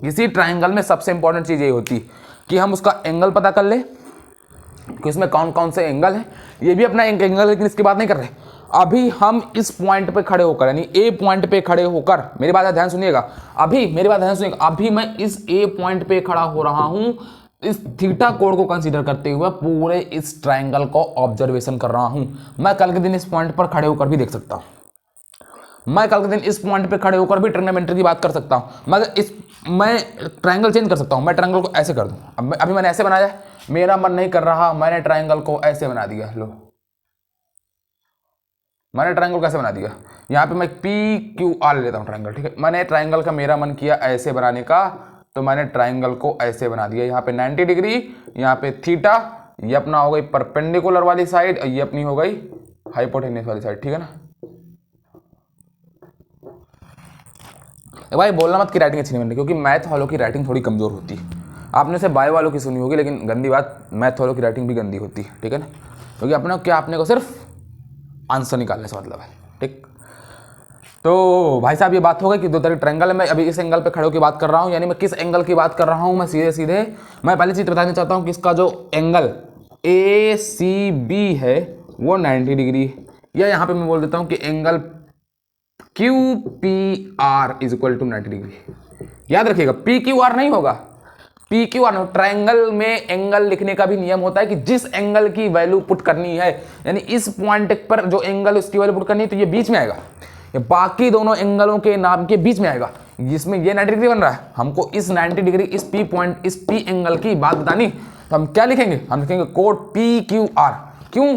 A: इसी ट्राइंगल में सबसे इंपॉर्टेंट चीज़ ये होती कि हम उसका एंगल पता कर ले कि उसमें कौन कौन से एंगल है। ये भी अपना एक एंगल है, लेकिन इसकी बात नहीं कर रहे। अभी हम इस पॉइंट पे खड़े होकर, यानी ए पॉइंट पे खड़े होकर, मेरी बात ध्यान सुनिएगा, अभी मेरी बात ध्यान सुनिएगा, अभी मैं इस ए पॉइंट पे खड़ा हो रहा हूं, इस थीटा कोण को कंसीडर करते हुए पूरे इस ट्राइंगल को ऑब्जर्वेशन कर रहा हूं। मैं कल के दिन इस पॉइंट पर खड़े होकर भी देख सकता हूं, मैं कल के दिन इस पॉइंट पे खड़े होकर भी ट्रिग्नोमेट्री की बात कर सकता हूं। मैं ट्राइंगल चेंज कर सकता हूं, मैं ट्राइंगल को ऐसे कर दूं। अभी मैंने ऐसे बनाया, मेरा मन नहीं कर रहा, मैंने ट्राइंगल को ऐसे बना दिया। लो, मैंने ट्राइंगल कैसे बना दिया, यहाँ पे मैं पी क्यू आर ले लेता हूँ ट्राइंगल, ठीक है। मैंने ट्राइंगल का मेरा मन किया ऐसे बनाने का, तो मैंने ट्राइंगल को ऐसे बना दिया। यहाँ पे 90 डिग्री, यहाँ पे थीटा, ये अपना हो गई परपेंडिकुलर वाली साइड, ये अपनी हो गई हाइपोटेन्यूस वाली साइड, ठीक है ना। भाई बोलना मत कि राइटिंग अच्छी नहीं बनती, क्योंकि मैथ वालों की राइटिंग थोड़ी कमजोर होती है। आपने से बायो वालों की सुनी होगी, लेकिन गंदी बात, मैथ वालों की राइटिंग भी गंदी होती है, ठीक है ना। क्योंकि अपने क्या, अपने को सिर्फ आंसर निकालने से मतलब है, ठीक। तो भाई साहब ये बात हो गई कि 2 तरह ट्रायंगल है। मैं अभी इस एंगल पे खड़े होकर बात कर रहा हूँ, यानी मैं किस एंगल की बात कर रहा हूँ, मैं सीधे सीधे मैं पहली चीज़ बताना चाहता हूँ कि इसका जो एंगल ACB है वो 90 डिग्री, या यहाँ पे मैं बोल देता हूँ कि angle QPR is equal to 90 degree. याद रखिएगा PQR नहीं होगा, PQR ट्रायंगल में एंगल लिखने का भी नियम होता है कि जिस एंगल की वैल्यू पुट करनी है, यानी इस पॉइंट पर जो एंगल उसकी वैल्यू पुट करनी है, तो ये बीच में आएगा, ये बाकी दोनों एंगलों के नाम के बीच में आएगा। जिसमें ये 90 डिग्री बन रहा है, हमको इस 90 डिग्री इस P पॉइंट इस P एंगल की बात बतानी, तो हम क्या लिखेंगे, हम लिखेंगे कोड PQR। क्यों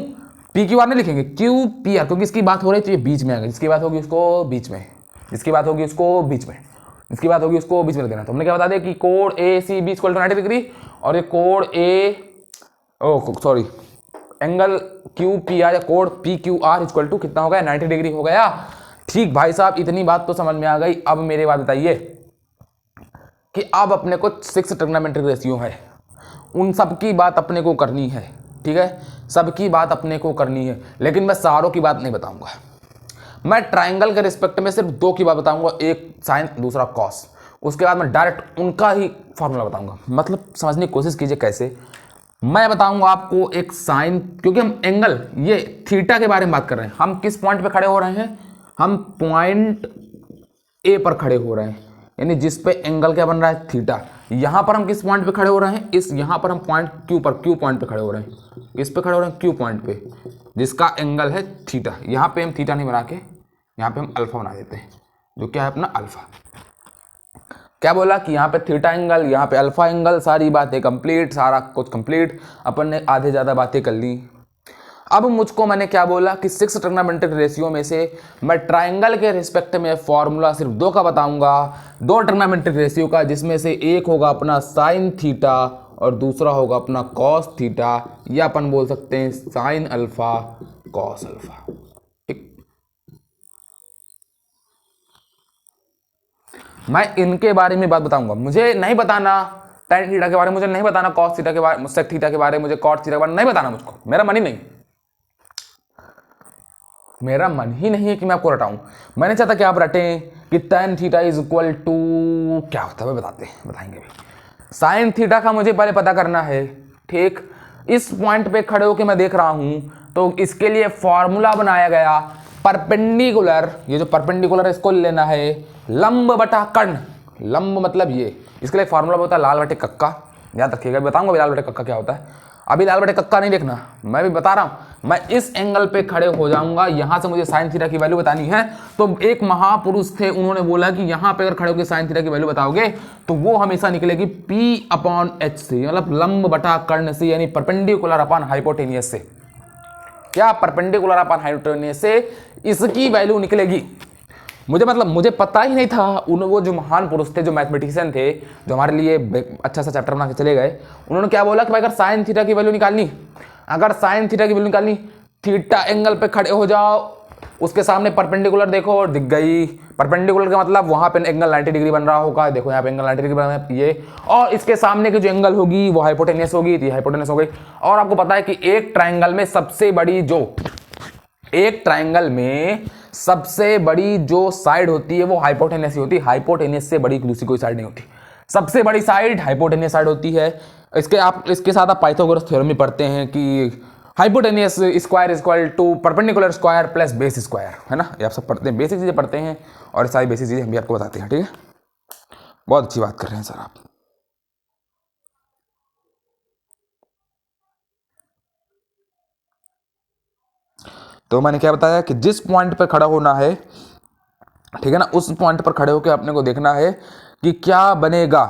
A: PQR नहीं लिखेंगे, QPR, क्योंकि इसकी बात हो रही है तो ये बीच में आएगा, जिसकी बात होगी उसको बीच में, जिसकी बात होगी उसको बीच में, इसकी बात होगी उसको बीच में देना। तो हमने क्या बता दिया कि कोड ACB इक्वल टू 90 डिग्री, और ये कोड एंगल QPR या कोड PQR इक्वल टू कितना हो गया, 90 डिग्री हो गया। ठीक भाई साहब, इतनी बात तो समझ में आ गई। अब मेरे बात बताइए कि अब अपने को 6 ट्रिग्नोमेट्रिक रेशियो है, उन सब की बात अपने को करनी है। ठीक है, सबकी बात अपने को करनी है, लेकिन मैं सारों की बात नहीं बताऊंगा। मैं ट्राइंगल के रिस्पेक्ट में सिर्फ 2 की बात बताऊंगा, एक साइन दूसरा कॉस। उसके बाद मैं डायरेक्ट उनका ही फॉर्मूला बताऊंगा। मतलब समझने की कोशिश कीजिए कैसे। मैं बताऊंगा आपको एक साइन, क्योंकि हम एंगल ये थीटा के बारे में बात कर रहे हैं। हम किस पॉइंट पे खड़े हो रहे हैं? हम पॉइंट ए पर खड़े हो रहे हैं, यानी जिस पे एंगल क्या बन रहा है? थीटा। यहां पर हम किस पॉइंट पे खड़े हो रहे हैं? यहां पर हम पॉइंट क्यू पर, क्यू पॉइंट पे खड़े हो रहे हैं। किस पे खड़े हो रहे हैं? क्यू पॉइंट पे, जिसका एंगल है थीटा। यहां पे हम थीटा नहीं बना के यहां पे हम अल्फा बना देते हैं, जो क्या है अपना अल्फा। क्या बोला कि यहाँ पे थीटा एंगल, यहाँ पे अल्फा एंगल, सारी बातें कंप्लीट, सारा कुछ कंप्लीट। अपन ने आधे ज़्यादा बातें कर ली। अब मुझको मैंने क्या बोला कि 6 ट्रिग्नोमेट्रिक रेशियो में से मैं ट्राइंगल के रिस्पेक्ट में फॉर्मूला सिर्फ 2 का बताऊंगा, 2 ट्रिग्नोमेट्रिक रेशियो का, जिसमें से एक होगा अपना साइन थीटा और दूसरा होगा अपना कॉस थीटा, या अपन बोल सकते हैं साइन अल्फा कॉस अल्फा। मैं इनके बारे में बात बताऊंगा। मुझे नहीं बताना tan थीटा के बारे में, मुझे नहीं बताना cos थीटा के बारे में, sec थीटा के बारे में, मुझे cot थीटा के बारे में नहीं बताना। मुझको मेरा मन ही नहीं, मेरा मन ही नहीं है कि मैं आपको रटाऊं। मैंने चाहता कि आप रटें कि tan theta is equal to क्या होता है, बताएंगे भी। sin थीटा का मुझे पहले पता करना है। ठीक, इस पॉइंट पे खड़े होकर मैं देख रहा हूं, तो इसके लिए फॉर्मूला बनाया गया परपेंडिकुलर। ये जो परपेंडिकुलर है इसको लेना है लंब बटा कर्ण। लंब मतलब ये, इसके लिए फॉर्मूला होता है लाल बटे कक्का। याद रखिएगा, बताऊंगा भी लाल बटे कक्का क्या होता है। अभी लाल बटे कक्का नहीं देखना, मैं भी बता रहा हूं। मैं इस एंगल पे खड़े हो जाऊंगा, यहां से मुझे साइन थीटा की वैल्यू बतानी है। तो एक महापुरुष थे, उन्होंने बोला कि यहां पे अगर खड़े होकर साइन थीटा की वैल्यू बताओगे तो वो हमेशा निकलेगी P/H से, मतलब लंब बटा कर्ण से, यानी परपेंडिकुलर अपॉन हाइपोटेनियस से। क्या? परपेंडिकुलर अपॉन हाइपोटेनियस से इसकी वैल्यू निकलेगी। मुझे पता ही नहीं था। वो जो महान पुरुष थे, जो मैथमेटिशियन थे, जो हमारे लिए अच्छा सा चैप्टर बना के चले गए, उन्होंने क्या बोला कि भाई अगर साइन थीटा की वैल्यू निकालनी, थीटा एंगल पे खड़े हो जाओ, उसके सामने परपेंडिकुलर देखो और दिख गई। परपेंडिकुलर का मतलब वहां पे एंगल 90 डिग्री बन रहा होगा। देखो यहाँ पे एंगल 90 डिग्री बन रहा है ये, और इसके सामने की जो एंगल होगी वो हाइपोटेनियस होगी, तो ये हाइपोटेनियस हो गई। और आपको पता है कि एक ट्राइंगल में सबसे बड़ी जो साइड होती है वो हाइपोटेनियस ही होती है। हाइपोटेनियस से बड़ी दूसरी कोई साइड नहीं होती। सबसे बड़ी साइड हाइपोटेनियस साइड होती है। इसके साथ आप पाइथागोरस थ्योरम में पढ़ते हैं कि hypotenuse square is equal to perpendicular square plus base square, है ना। ये आप सब पढ़ते हैं, बेसिक चीजें पढ़ते हैं, और सारी बेसिक चीजें हम भी आपको बताते हैं। ठीक है, बहुत अच्छी बात कर रहे हैं सर आप। तो मैंने क्या बताया कि जिस पॉइंट पर खड़ा होना है, ठीक है ना, उस पॉइंट पर खड़े होकर अपने को देखना है कि क्या बनेगा।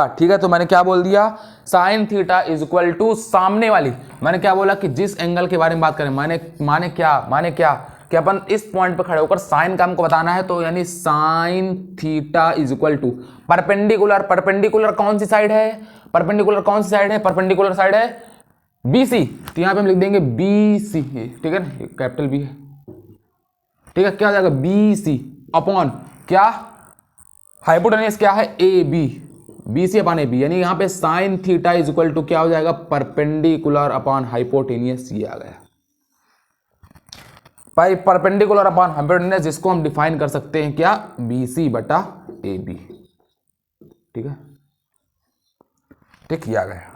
A: ठीक है, तो मैंने क्या बोल दिया, sine theta is equal to सामने वाली। मैंने क्या बोला कि जिस एंगल के बारे में बात करें, माने क्या कि अपन इस पॉइंट पर खड़े होकर साइन का हमको बताना है, तो यानी sine theta is equal to perpendicular कौन सी साइड है? परपेंडिकुलर साइड है BC, तो यहां पे हम लिख देंगे BC, ठीक है ना, कैपिटल B है। ठीक है, क्या हो जाएगा BC अपॉन क्या, हाइपोटेनियस क्या है AB, BC अपॉन AB, यानी यहां पे sine theta is equal to क्या हो जाएगा, परपेंडिकुलर अपॉन हाइपोटेनियस। ये आ गया भाई, परपेंडिकुलर अपॉन हाइपोटेनियस, जिसको हम डिफाइन कर सकते हैं क्या, BC बटा AB। ठीक है, ठीक किया गया।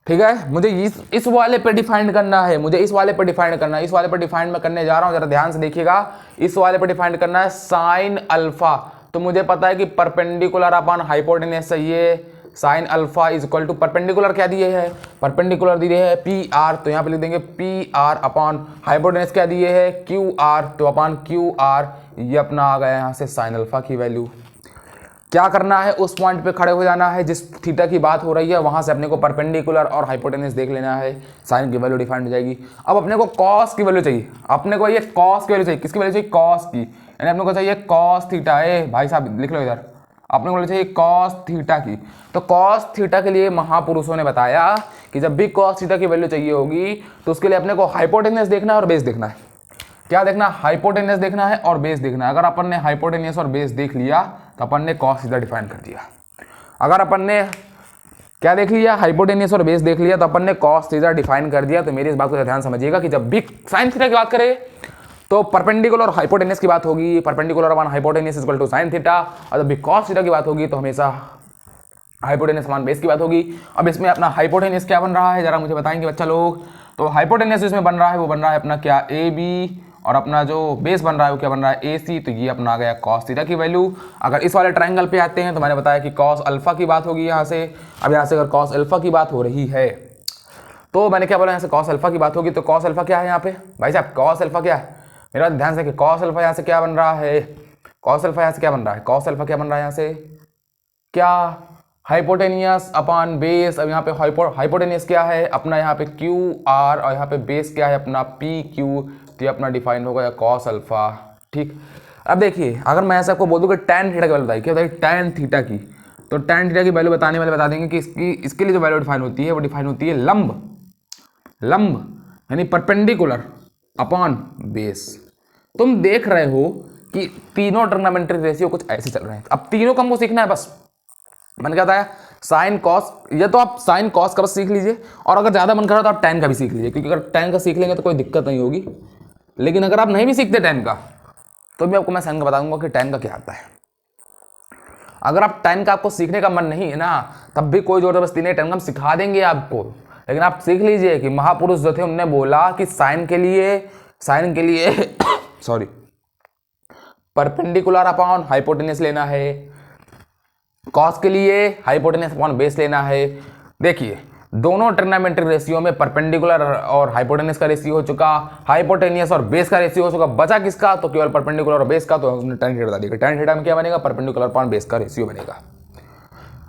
A: ठीक है, मुझे इस वाले पे डिफाइन करना है, इस वाले पे डिफाइन मैं करने जा रहा हूं, जरा ध्यान से देखिएगा। इस वाले पे डिफाइन करना है साइन अल्फा। तो मुझे पता है कि परपेंडिकुलर अपॉन हाइपोटेनियस चाहिए। Sine alpha is equal to perpendicular क्या दिए है, PR, तो यहां पे लिख देंगे PR अपॉन हाइपोटेनियस क्या दिए है, QR, तो अपॉन QR, ये अपना आ गया यहां से साइन अल्फा की वैल्यू। क्या करना है, उस पॉइंट पे खड़े हो जाना है जिस थीटा की बात हो रही है, वहां से अपने को परपेंडिकुलर और हाइपोटेनस देख लेना है, साइन की वैल्यू डिफाइंड हो जाएगी। अब अपने को कॉस की वैल्यू चाहिए, किसकी वैल्यू चाहिए, कॉस की, यानी अपने को चाहिए कॉस थीटा। भाई साहब लिख लो इधर, अपने को चाहिए कॉस थीटा की। तो कॉस थीटा के लिए महापुरुषों ने बताया कि जब भी कॉस थीटा की वैल्यू चाहिए होगी तो उसके लिए अपने को हाइपोटेनस देखना है और बेस देखना है। क्या देखना, हाइपोटेनियस देखना है और बेस देखना है। अगर अपन ने हाइपोटेनियस और बेस देख लिया तो अपन ने कॉस थीटा डिफाइन कर दिया। अगर अपन ने क्या देख लिया, हाइपोटेनियस और बेस देख लिया तो अपन ने कॉस थीटा डिफाइन कर दिया। तो मेरी इस बात को ध्यान समझिएगा कि जब भी साइन थीटा की बात करें तो परपेंडिकुलर और हाइपोटेनियस की बात होगी, perpendicular upon hypotenuse is equal to sine theta. और जब भी कॉस थीटा की बात होगी तो हमेशा हाइपोटेनियस अपॉन बेस की बात होगी। अब इसमें अपना हाइपोटेनियस क्या बन रहा है जरा मुझे बताएंगे बच्चा लोग। तो हाइपोटेनियस इसमें बन रहा है वो बन रहा है अपना क्या, ए बी, और अपना जो बेस बन रहा है वो क्या बन रहा है, ए सी। तो ये अपना आ गया कॉस थीटा की वैल्यू। अगर इस वाले ट्रायंगल पे आते हैं तो मैंने बताया कि कॉस अल्फा की बात होगी यहाँ से। अब यहाँ से अगर कॉस अल्फा की बात हो रही है तो मैंने क्या बोला, यहाँ से कॉस अल्फा की बात होगी। तो कॉस अल्फा क्या है यहाँ पे भाई साहब, कॉस अल्फा क्या है, मेरा ध्यान से कि कॉस अल्फा यहाँ से क्या बन रहा है, कॉस अल्फा यहाँ से क्या बन रहा है, कॉस अल्फा क्या बन रहा है यहाँ से, क्या हाइपोटेनियस अपॉन बेस। अब यहाँ पे हाइपोटेनियस क्या है अपना यहाँ पे क्यू आर, और यहाँ पे बेस क्या है अपना पी क्यू। तो ये अपना डिफाइन हो गया कॉस अल्फा। ठीक, अब देखिए अगर मैं ऐसे आपको बोल दूँ कि tan थीटा की वैल्यू बताइए, क्या बताइए tan थीटा की, तो tan थीटा की वैल्यू बताने वाले बता देंगे कि इसके लिए जो वैल्यू डिफाइन होती है वो डिफाइन होती है लंब यानी परपेंडिकुलर अपॉन बेस। तुम देख रहे हो कि तीनों ट्रिग्नोमेट्रिक रेशियो कुछ ऐसे चल रहे हैं। अब तीनों का हमको सीखना है बस। मैंने क्या बताया, साइन कॉस, या तो आप साइन कॉस का बस सीख लीजिए, और अगर ज़्यादा मन कर रहा तो आप tan का भी सीख लीजिए, क्योंकि अगर tan का सीख लेंगे तो कोई दिक्कत नहीं होगी। लेकिन अगर आप नहीं भी सीखते tan का तो भी आपको मैं साइन का बताऊंगा कि tan का क्या आता है। अगर आप tan का आपको सीखने का मन नहीं है ना, तब भी कोई ज़बरदस्ती नहीं, tan का हम सिखा देंगे आपको। लेकिन आप सीख लीजिए कि महापुरुष जो थे उन्होंने बोला कि साइन के लिए सॉरी परपेंडिकुलर अपॉन हाइपोटेनियस लेना है, कॉस के लिए हाइपोटेनियस अपॉन बेस लेना है। देखिए दोनों ट्रिग्नोमेट्रिक रेशियो में परपेंडिकुलर और हाइपोटेनियस का रेशियो हो चुका, हाइपोटेनियस और बेस का रेशियो हो चुका, बचा किसका, तो केवल परपेंडिकुलर और बेस का। तो हमने tan थीटा बता दिया, tan थीटा में क्या बनेगा, परपेंडिकुलर अपॉन बेस का रेशियो बनेगा।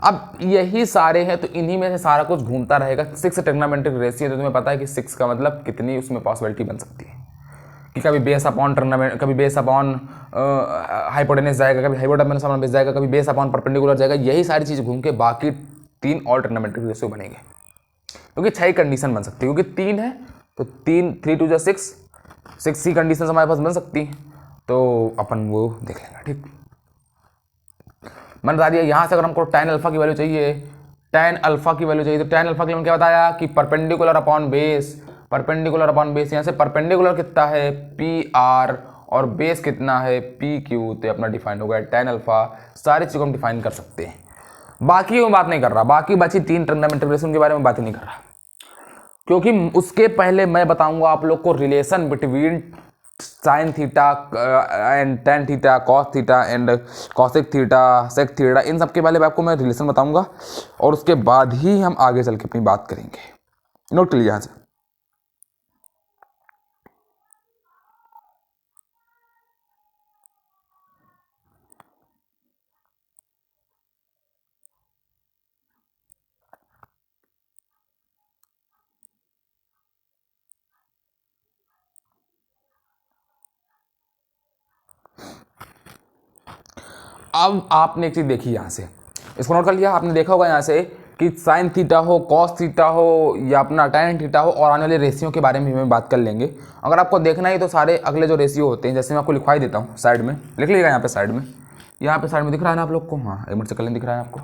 A: अब यही सारे हैं तो इन्हीं में से सारा कुछ घूमता रहेगा। 6 ट्रिग्नोमेट्रिक रेशियो, तो तुम्हें पता है कि 6 का मतलब कितनी उसमें पॉसिबिलिटी बन सकती है कि कभी बेस अपॉन ट्रिग्नोमेट्रिक, कभी बेस अपॉन हाइपोटेनियस जाएगा, कभी हाइपोटेनियस अपॉन बेस जाएगा, कभी बेस अपॉन परपेंडिकुलर जाएगा। यही सारी चीज़ घूम के बाकी 3 और ट्रिग्नोमेट्रिक रेशियो बनेंगे, क्योंकि 6 कंडीशन बन सकती है, क्योंकि 3 है तो 3 2 6 ही कंडीशन हमारे पास बन सकती है। तो अपन वो देख लेंगे। ठीक, मैंने बता दिया यहाँ से अगर हमको tan अल्फा की वैल्यू चाहिए, tan अल्फा की वैल्यू चाहिए, तो tan अल्फा के लिए मैंने क्या बताया कि परपेंडिकुलर अपॉन बेस, यहाँ से परपेंडिकुलर कितना है पी आर और बेस कितना है पी क्यू। तो अपना डिफाइन हो गया tan अल्फा। सारी चीज़ों को हम डिफाइन कर सकते हैं, बाकी मैं बात नहीं कर रहा, बाकी बची 3 ट्रिग्नोमेट्रिक रेशियो के बारे में बात ही नहीं कर रहा, क्योंकि उसके पहले मैं बताऊंगा आप लोग को relation between sine theta and tan theta, cos theta and cosec theta, sec theta, इन सब के बारे में आपको मैं रिलेशन बताऊंगा, और उसके बाद ही हम आगे चल के अपनी बात करेंगे। नोट कर लीजिए यहाँ से। अब आपने एक चीज़ देखी यहाँ से, इसको नोट कर लिया आपने, देखा होगा यहाँ से कि साइन थीटा हो, कॉस थीटा हो या अपना tan थीटा हो, और आने वाले रेशियो के बारे में भी बात कर लेंगे। अगर आपको देखना ही तो सारे अगले जो रेशियो होते हैं, जैसे मैं आपको लिखवाई देता हूँ साइड में, लिख लीजिएगा यहाँ पे साइड में, दिख रहा है ना आप लोग को, हाँ एक मिनट से कल दिख रहा है आपको,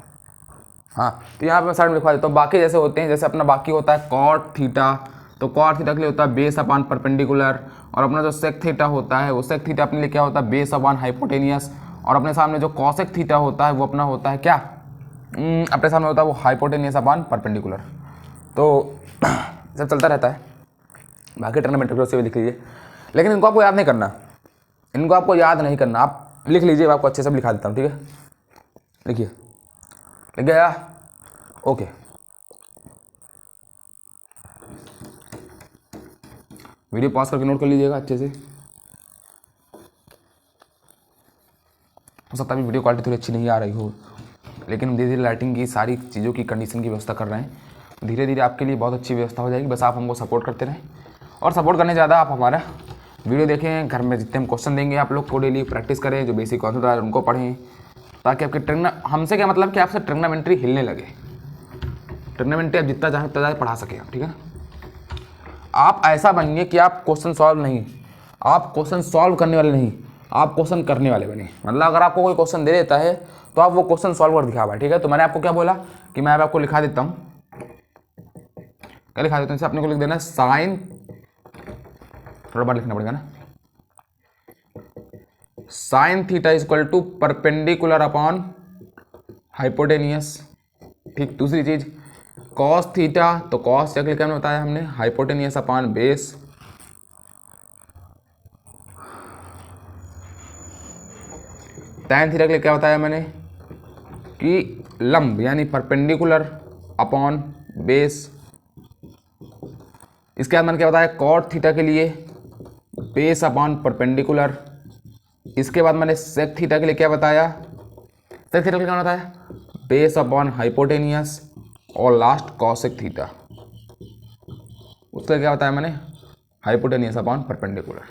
A: हाँ तो यहाँ पे मैं साइड में लिखवा देता हूँ। बाकी जैसे होते हैं, जैसे अपना बाकी होता है कॉट थीटा, तो कॉट थीटा के लिए होता है बेस अपॉन परपेंडिकुलर, और अपना जो सेक थीटा होता है वो सेक थीटा अपने लिए क्या होता है, बेस अपॉन हाइपोटेनियस, और अपने सामने जो कॉसेक थीटा होता है वो अपना होता है क्या, अपने सामने होता है वो हाइपोटेनियस अपॉन परपेंडिकुलर। तो सब चलता रहता है, बाकी ट्रिग्नोमेट्रिक रेशियो भी लिख लीजिए, लेकिन इनको आपको याद नहीं करना, इनको आपको याद नहीं करना, आप लिख लीजिए, आपको अच्छे से लिखा देता हूँ। ठीक है, लिखिए, लिख गया, ओके। वीडियो पॉज करके नोट कर लीजिएगा अच्छे से। हो सकता है वीडियो क्वालिटी थोड़ी अच्छी नहीं आ रही हो, लेकिन हम धीरे धीरे लाइटिंग की सारी चीज़ों की कंडीशन की व्यवस्था कर रहे हैं, धीरे धीरे आपके लिए बहुत अच्छी व्यवस्था हो जाएगी। बस आप हमको सपोर्ट करते रहें, और सपोर्ट करने ज़्यादा आप हमारा वीडियो देखें, घर में जितने हम क्वेश्चन देंगे आप लोग को डेली प्रैक्टिस करें, जो बेसिक कॉन्सेप्ट है उनको पढ़ें, ताकि आपके हमसे क्या मतलब कि आपसे ट्रिग्नोमेट्री हिलने लगे। ट्रिग्नोमेट्री आप जितना चाहें उतना ज़्यादा पढ़ा सकें, ठीक है ना। आप ऐसा बनिए कि आप क्वेश्चन सॉल्व नहीं, आप क्वेश्चन सॉल्व करने वाले नहीं, आप क्वेश्चन करने वाले बने। मतलब अगर आपको कोई क्वेश्चन दे देता है तो आप वो क्वेश्चन सॉल्व कर दिखा पाए, ठीक है। तो मैंने आपको क्या बोला कि मैं आपको लिखा देता हूँ, क्या लिखा देता हूँ, इसे अपने को लिख देना साइन, थोड़ा बार लिखना पड़ेगा ना, sine theta equal to perpendicular upon hypotenuse. ठीक, दूसरी चीज कॉस थीटा, तो कॉस क्या लिखा हमने बताया हमने, hypotenuse upon base. Tan theta के लिए क्या बताया मैंने कि लंब यानी परपेंडिकुलर अपॉन बेस। इसके बाद मैंने क्या बताया कॉट थीटा के लिए बेस अपॉन परपेंडिकुलर। इसके बाद मैंने सेक थीटा के लिए क्या बताया, सेक थीटा के लिए क्या बताया, बेस अपॉन हाइपोटेनियस। और लास्ट कॉसेक थीटा, उसका क्या बताया मैंने, हाइपोटेनियस अपॉन परपेंडिकुलर।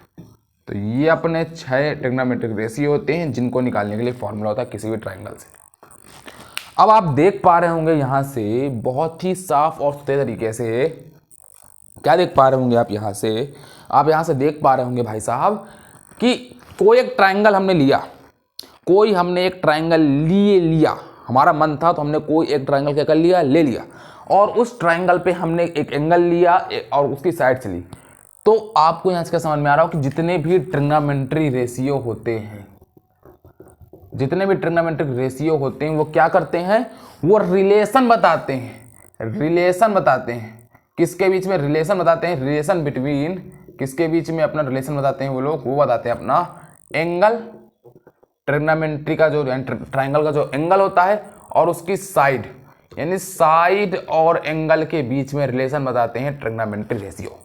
A: तो ये अपने 6 ट्रिग्नोमेट्रिक रेशियो होते हैं जिनको निकालने के लिए फॉर्मूला होता है किसी भी ट्राइंगल से। अब आप देख पा रहे होंगे यहाँ से बहुत ही साफ और सुथरे तरीके से, क्या देख पा रहे होंगे आप यहाँ से, आप यहाँ से देख पा रहे होंगे भाई साहब कि कोई एक ट्राइंगल हमने लिया, कोई हमने एक ट्राइंगल लिया, हमारा मन था तो हमने कोई एक ट्राइंगल क्या कर लिया, ले लिया, और उस ट्राइंगल पे हमने एक एंगल लिया और उसकी साइड से ली। तो आपको यहाँ से क्या समझ में आ रहा हो कि जितने भी ट्रिग्नोमेट्री रेशियो होते हैं, जितने भी ट्रिग्नोमेट्रिक रेशियो होते हैं वो क्या करते हैं, वो रिलेशन बताते हैं, रिलेशन बताते हैं किसके बीच में, रिलेशन बताते हैं, रिलेशन बिटवीन किसके बीच में, अपना रिलेशन बताते हैं वो लोग, वो बताते हैं अपना एंगल, ट्रिग्नोमेट्री का जो ट्राइंगल का जो एंगल होता है और उसकी साइड, यानी साइड और एंगल के बीच में रिलेशन बताते हैं ट्रिग्नोमेट्री रेशियो।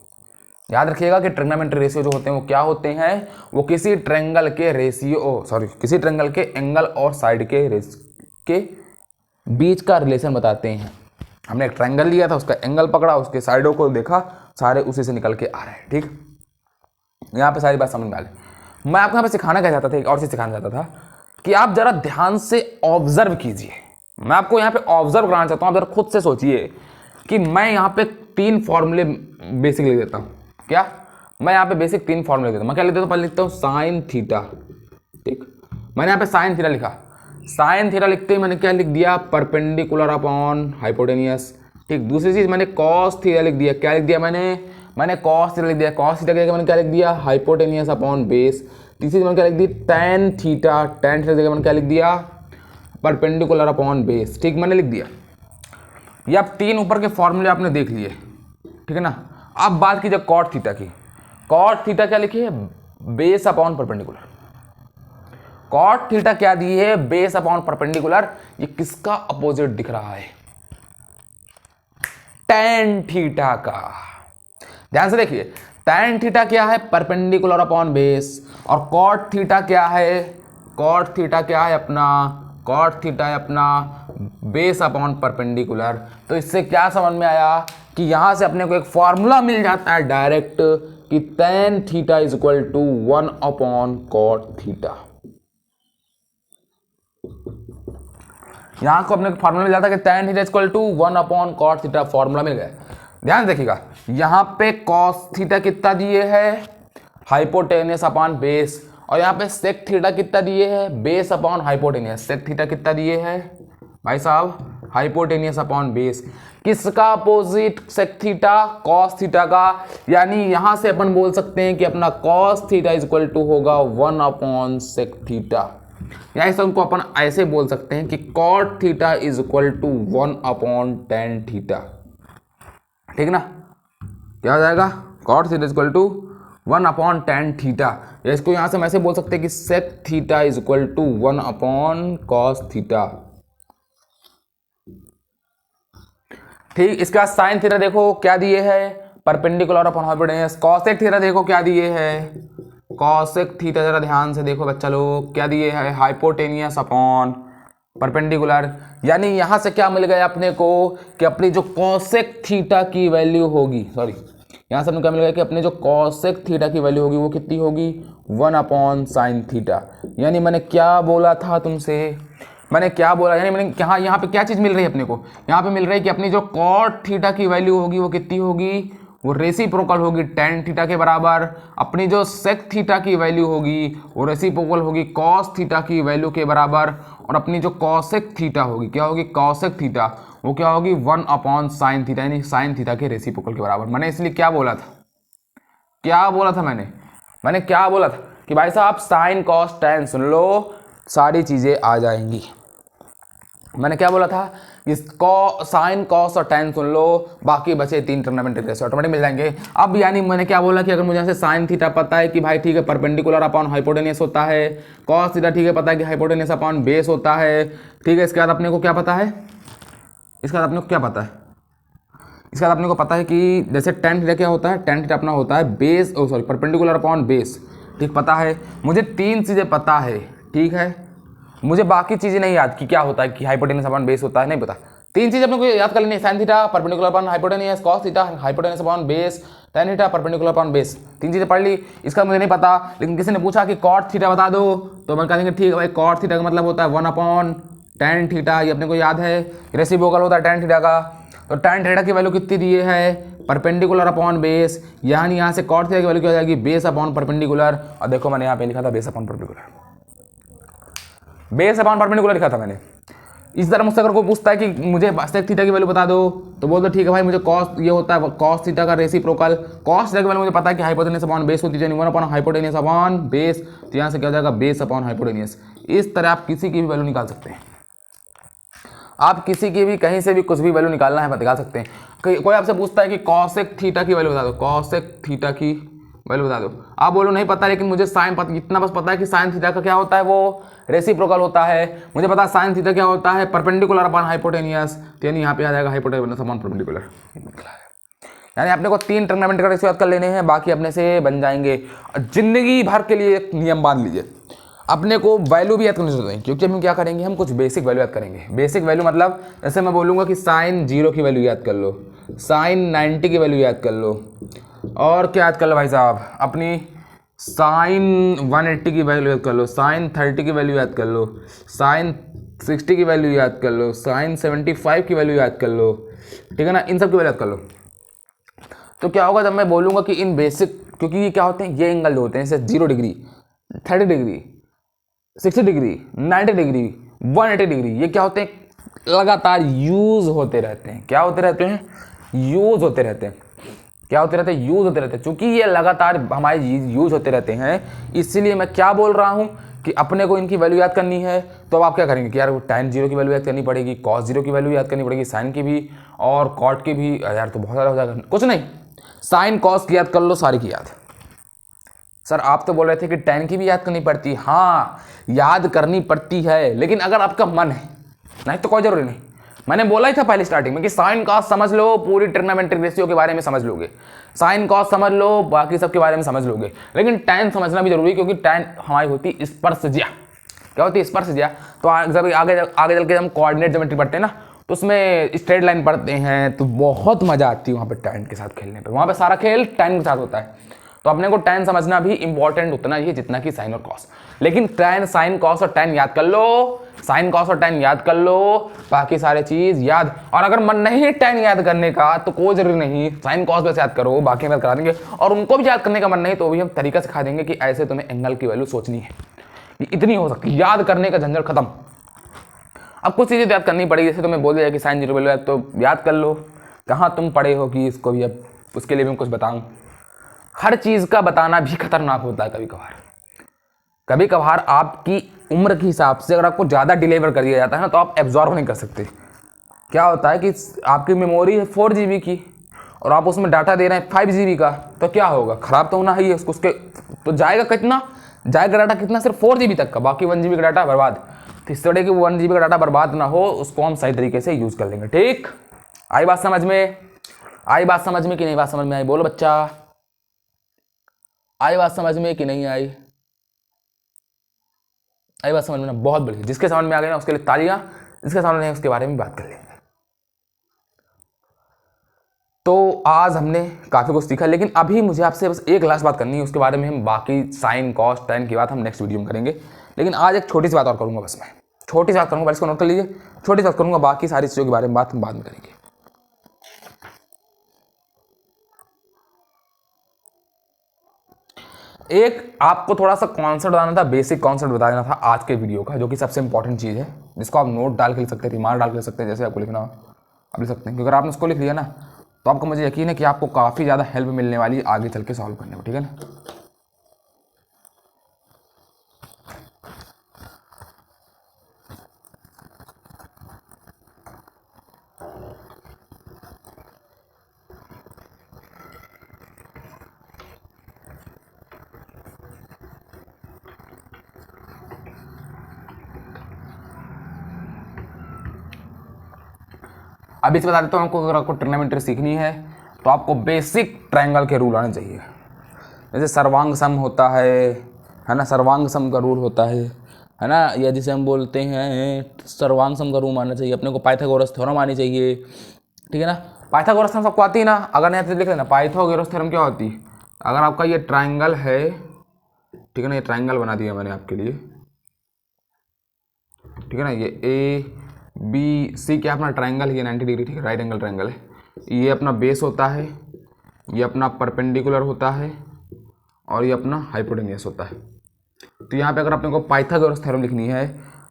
A: याद रखिएगा कि ट्रिग्नोमेट्री रेशियो जो होते हैं वो क्या होते हैं, वो किसी ट्रायंगल के रेशियो किसी ट्रायंगल के एंगल और साइड के बीच का रिलेशन बताते हैं। हमने एक ट्रायंगल लिया था, उसका एंगल पकड़ा, उसके साइडों को देखा, सारे उसी से निकल के आ रहे हैं। ठीक, यहाँ पे सारी बात समझ में आ गई। मैं आपको यहाँ पे सिखाना क्या चाहता था, एक और चीज सिखाना चाहता था कि आप जरा ध्यान से ऑब्जर्व कीजिए। मैं आपको यहाँ पे ऑब्जर्व कराना चाहता हूँ, आप जरा खुद से सोचिए कि मैं यहाँ पे 3 फॉर्मूले बेसिक लिख देता हूँ। क्या मैं यहाँ पे बेसिक 3 फॉर्मूले देता हूँ। मैं क्या लिख देता हूँ, पहले लिखता हूँ साइन थीटा। ठीक, मैंने यहाँ पे साइन थीटा लिखा, साइन थीटा लिखते ही मैंने क्या लिख दिया, परपेंडिकुलर अपॉन हाइपोटेनियस। ठीक, दूसरी चीज मैंने कॉस थीटा लिख दिया, क्या लिख दिया मैंने कॉस थीटा लिख दिया, कॉस थीटा मैंने क्या लिख दिया, हाइपोटेनियस अपॉन बेस। तीसरी चीज मैंने क्या लिख दी, टैन थीटा, टैन थीटा मैंने क्या लिख दिया, परपेंडिकुलर अपॉन बेस। ठीक, मैंने लिख दिया। ये आप 3 ऊपर के फॉर्मूले आपने देख लिए, ठीक है ना। अब बात कीजिए कॉट थीटा की। कॉट थीटा क्या लिखी है, base upon perpendicular. Cot theta क्या दी है, बेस अपॉन परपेंडिकुलर। ये किसका अपोजिट दिख रहा है, टैन थीटा का। ध्यान से देखिए, टैन थीटा क्या है, परपेंडिकुलर अपॉन बेस, और कॉट थीटा क्या है, कॉट थीटा क्या है अपना, कॉट थीटा है अपना बेस अपॉन परपेंडिकुलर। तो इससे क्या समझ में आया कि यहां से अपने को एक फॉर्मूला मिल जाता है डायरेक्ट कि tan theta is equal to 1 upon cot theta. यहां को अपने फॉर्मूला मिल जाता है कि tan theta is equal to 1 upon cot theta, formula मिल गया। ध्यान देखिएगा, यहां पे कॉस थीटा कितना दिए है, हाइपोटेनियस अपॉन बेस, और यहाँ पे सेक थीटा कितना दिए है, base upon hypotenuse. Sec theta कितना दिए है भाई साहब, हाइपोटेनियस अपॉन बेस। किसका opposite, sec theta, cos theta का। यानी यहां से अपन बोल सकते हैं कि अपना cos theta is equal to होगा 1 अपॉन सेक थीटा, या इस उनको अपन ऐसे बोल सकते हैं कि cot theta is equal to 1 upon tan theta. ठीक ना, क्या हो जाएगा, cot theta is equal to 1 upon tan theta, या इसको यहां से हम ऐसे बोल सकते हैं कि sec theta is equal to 1 upon cos theta. ठीक, इसके बाद साइन थीटा देखो क्या दिए है, perpendicular upon hypotenuse. Cosec theta देखो क्या दिए है, कॉसेक थीटा जरा ध्यान से देखो बच्चा लोग, क्या दिए है, हाइपोटेनियस अपॉन परपेंडिकुलर। यानी यहां से क्या मिल गया अपने को कि अपनी जो कॉसेक थीटा की वैल्यू होगी, सॉरी यहां से अपने क्या मिल गया कि अपने जो कॉसेक थीटा की वैल्यू होगी वो कितनी होगी, 1 अपॉन साइन थीटा। यानी मैंने क्या बोला था तुमसे, मैंने क्या बोला, यानी मैंने कहा यहाँ पे क्या चीज मिल रही है अपने को, यहाँ पे मिल रही है कि अपनी जो कॉट थीटा की वैल्यू होगी वो कितनी होगी, वो रेसिप्रोकल होगी tan थीटा के बराबर। अपनी जो sec थीटा की वैल्यू होगी वो रेसिप्रोकल होगी cos थीटा की वैल्यू के बराबर। और अपनी जो cosec थीटा होगी, क्या होगी cosec थीटा, वो क्या होगी 1/sin थीटा, यानी sin थीटा के रेसिप्रोकल के बराबर। मैंने इसलिए क्या बोला था, मैंने क्या बोला था कि भाई साहब साइन कॉस tan सुन लो, सारी चीजें आ जाएंगी। मैंने क्या बोला था, साइन कॉस और tan सुन लो, बाकी बचे 3 ट्रिग्नोमेट्रिक रेशियो ऑटोमेटिक मिल जाएंगे। अब यानी मैंने क्या बोला कि अगर मुझे यहाँ से साइन थीटा पता है कि भाई ठीक है परपेंडिकुलर अपॉन हाइपोटेनियस होता है, कॉस थीटा ठीक है पता है कि हाइपोटेनियस अपॉन बेस होता है, ठीक है। इसके बाद अपने को क्या पता है, इसके बाद अपने को पता है कि जैसे tan थीटा क्या होता है, tan थीटा अपना होता है बेस, परपेंडिकुलर अपॉन बेस, ठीक पता है। मुझे 3 चीज़ें पता है, ठीक है। मुझे बाकी चीज़ें नहीं याद कि क्या होता है, कि हाइपोटेनियस अपॉन बेस होता है, नहीं पता। 3 चीज़ें अपने को याद कर लेनी है, sine theta perpendicular upon hypotenuse, cos theta hypotenuse upon base, tan theta perpendicular upon base. 3 चीज़ें पढ़ ली। इसका मुझे नहीं पता, लेकिन किसी ने पूछा कि कॉट थीटा बता दो, तो मैं कहेंगे ठीक है भाई, कॉट थीटा का मतलब होता है 1/tan थीटा, ये अपने को याद है। रेसिप्रोकल होता है tan थीटा का, तो tan थीटा की वैल्यू कितनी दी है, परपेंडिकुलर अपॉन बेस, यानी यहाँ से कॉट थीटा की वैल्यू क्या हो जाएगी, बेस अपॉन परपेंडिकुलर। और देखो मैंने यहाँ पे लिखा था base upon perpendicular, base upon perpendicular लिखा था मैंने। इस तरह मुझसे अगर कोई पूछता है कि मुझे सेक थीटा की वैल्यू बता दो, तो बोल दो ठीक है भाई मुझे कॉस, ये होता है कॉस थीटा का रेसिप्रोकल, कॉस थीटा की वैल्यू मुझे पता है कि हाइपोटेनियस अपॉन बेस होती है, 1 अपॉन हाइपोटेनियस अपॉन बेस, तो यहाँ से क्या हो जाएगा बेस अपॉन हाइपोटेनियस। इस तरह आप किसी की भी वैल्यू निकाल सकते हैं, आप किसी की भी कहीं से भी कुछ भी वैल्यू निकालना है निकाल सकते हैं। कोई आपसे पूछता है कि कॉसेक थीटा की वैल्यू बता दो, कॉसेक थीटा की वैल्यू बता दो, आप बोलो नहीं पता, लेकिन मुझे साइन पता, इतना बस पता है कि साइन थीटा का क्या होता है, वो रेसिप्रोकल होता है। मुझे पता है साइन थीटा क्या होता है, परपेंडिकुलर अपॉन हाइपोटेनियस, यानी यहाँ पे आ जाएगा हाइपोटेनियस अपॉन परपेंडिकुलर। यानी अपने को 3 ट्रिग्नोमेट्रिक रेशियो याद कर लेने हैं, बाकी अपने से बन जाएंगे। जिंदगी भर के लिए एक नियम बांध लीजिए, अपने को वैल्यू भी याद करनी जरूरत है, क्योंकि हम क्या करेंगे, हम कुछ बेसिक वैल्यू याद करेंगे। बेसिक वैल्यू मतलब जैसे मैं बोलूँगा कि साइन 0 की वैल्यू याद कर लो, साइन 90 की वैल्यू याद कर लो, और क्या याद कर लो भाई साहब, अपनी साइन 180 की वैल्यू याद कर लो, साइन 30 की वैल्यू याद कर लो, साइन 60 की वैल्यू याद कर लो, साइन 75 की वैल्यू याद कर लो, ठीक है ना, इन सब की वैल्यू याद कर लो। तो क्या होगा जब मैं बोलूँगा कि इन बेसिक, क्योंकि ये क्या होते हैं, ये एंगल जो होते हैं जैसे 0 degree, 30 degree, 60 degree, 90 degree, 180 degree, ये क्या होते हैं, लगातार यूज होते रहते हैं। क्या होते रहते हैं, यूज होते रहते हैं। क्या होते रहते हैं, यूज होते रहते हैं। चूंकि ये लगातार हमारे यूज होते रहते हैं, इसलिए मैं क्या बोल रहा हूँ कि अपने को इनकी वैल्यू याद करनी है। तो अब आप क्या करेंगे कि यार tan 0 की वैल्यू याद करनी पड़ेगी, cos 0 की वैल्यू याद करनी पड़ेगी, साइन की भी और कॉट की भी। यार तो बहुत ज़्यादा हो जाएगा, कुछ नहीं, साइन कॉस की याद कर लो, सारी की याद। सर आप तो बोल रहे थे कि tan की भी याद करनी पड़ती है। हाँ याद करनी पड़ती है, लेकिन अगर आपका मन है, नहीं तो कोई जरूरी नहीं। मैंने बोला ही था पहले स्टार्टिंग में कि साइन कॉस समझ लो, पूरी ट्रिग्नोमेट्रिक रेशियो के बारे में समझ लोगे, साइन कॉस समझ लो, बाकी सब के बारे में समझ लोगे, लेकिन tan समझना भी जरूरी है, क्योंकि tan हमारी होती है स्पर्शज्या। क्या होती है, स्पर्शज्या। तो जब आगे चल के हम कोऑर्डिनेट ज्योमेट्री पढ़ते हैं ना, तो उसमें स्ट्रेट लाइन पढ़ते हैं, तो बहुत मजा आती है वहाँ पे tan के साथ खेलने पे। वहाँ पे सारा खेल tan के साथ होता है। तो अपने को tan समझना भी इंपॉर्टेंट उतना ही है जितना कि साइन और कॉस। लेकिन tan, साइन, कॉस और tan याद कर लो, साइन कॉस और tan याद कर लो, बाकी सारे चीज याद। और अगर मन नहीं है tan याद करने का तो कोई जरूरी नहीं, साइन कॉस बस याद करो, बाकी याद करा देंगे। और उनको भी याद करने का मन नहीं तो भी हम तरीका सिखा देंगे कि ऐसे तुम्हें एंगल की वैल्यू सोचनी है, इतनी हो सकती है, याद करने का झंझट खत्म। अब कुछ चीजें याद करनी पड़ेगी, जैसे तुम्हें बोल दिया कि साइन 0 वैल्यू तो याद कर लो। कहाँ तुम पढ़े हो कि इसको भी, अब उसके लिए भी कुछ बताऊं। हर चीज का बताना भी खतरनाक होता है। कभी कभार आपकी उम्र के हिसाब से अगर आपको ज्यादा डिलीवर कर दिया जाता है ना, तो आप एब्जॉर्व नहीं कर सकते। क्या होता है कि आपकी मेमोरी है 4 GB की और आप उसमें डाटा दे रहे हैं 5 GB का, तो क्या होगा, खराब तो होना ही है उसके। तो जाएगा कितना, जाएगा डाटा कितना, सिर्फ 4 GB तक का, बाकी 1 GB का डाटा बर्बाद। तो इस तरह की 1 GB का डाटा बर्बाद ना हो, उसको हम सही तरीके से यूज कर लेंगे। ठीक, आई बात समझ में, आई बात समझ में कि नहीं, बात समझ में आई, बोलो बच्चा, आई बात समझ में कि नहीं आई, आई बात समझ में, बहुत बढ़िया। जिसके समझ में आ गई ना उसके लिए तालियां, जिसके समझ में नहीं उसके बारे में बात कर लेंगे। तो आज हमने काफी कुछ सीखा, लेकिन अभी मुझे आपसे बस एक लास्ट बात करनी है, उसके बारे में हम बाकी साइन कॉस tan की बात हम नेक्स्ट वीडियो में करेंगे। लेकिन आज एक छोटी सी बात और करूंगा, बस मैं छोटी सी बात करूंगा, इसको नोट कर लीजिए, छोटी सी बात करूंगा, बाकी सारी चीजों के बारे में बात हम बाद में करेंगे। एक आपको थोड़ा सा कॉन्सेप्ट बताना था, बेसिक कॉन्सेप्ट बताना था आज के वीडियो का, जो कि सबसे इंपॉर्टेंट चीज़ है, जिसको आप नोट डाल के लिख सकते हैं, रिमार्क डाल के लिख सकते हैं, जैसे आपको लिखना हो आप लिख सकते हैं। क्योंकि अगर आपने उसको लिख लिया ना तो आपको, मुझे यकीन है कि आपको काफ़ी ज़्यादा हेल्प मिलने वाली है आगे चल के सॉल्व करने को, ठीक है ना। अभी इसे बता देता हूँ आपको, अगर आपको ट्रिग्नोमेट्री सीखनी है तो आपको बेसिक ट्रायंगल के रूल आने चाहिए। जैसे सर्वांग सम होता है ना, सर्वांग सम का रूल होता है ना, या जिसे हम बोलते हैं सर्वांग सम का रूल आना चाहिए अपने को, पाइथागोरस थ्योरम आनी चाहिए, ठीक है ना। पाइथागोरस थ्योरम सबको आती है ना, अगर नहीं आती लिख लेना, पाइथागोरस थ्योरम क्या होती है, अगर आपका ये ट्राइंगल है, ठीक है ना, ये ट्राइंगल बना दिया मैंने आपके लिए, ठीक है ना, ये ए बी सी क्या अपना ट्राइंगल है, ये 90 डिग्री, ठीक है, राइट एंगल ट्राइंगल है, ये अपना बेस होता है, ये अपना परपेंडिकुलर होता है, और ये अपना हाइपोटेन्यूस होता है। तो यहाँ पे अगर अपने को पाइथागोरस थ्योरम लिखनी है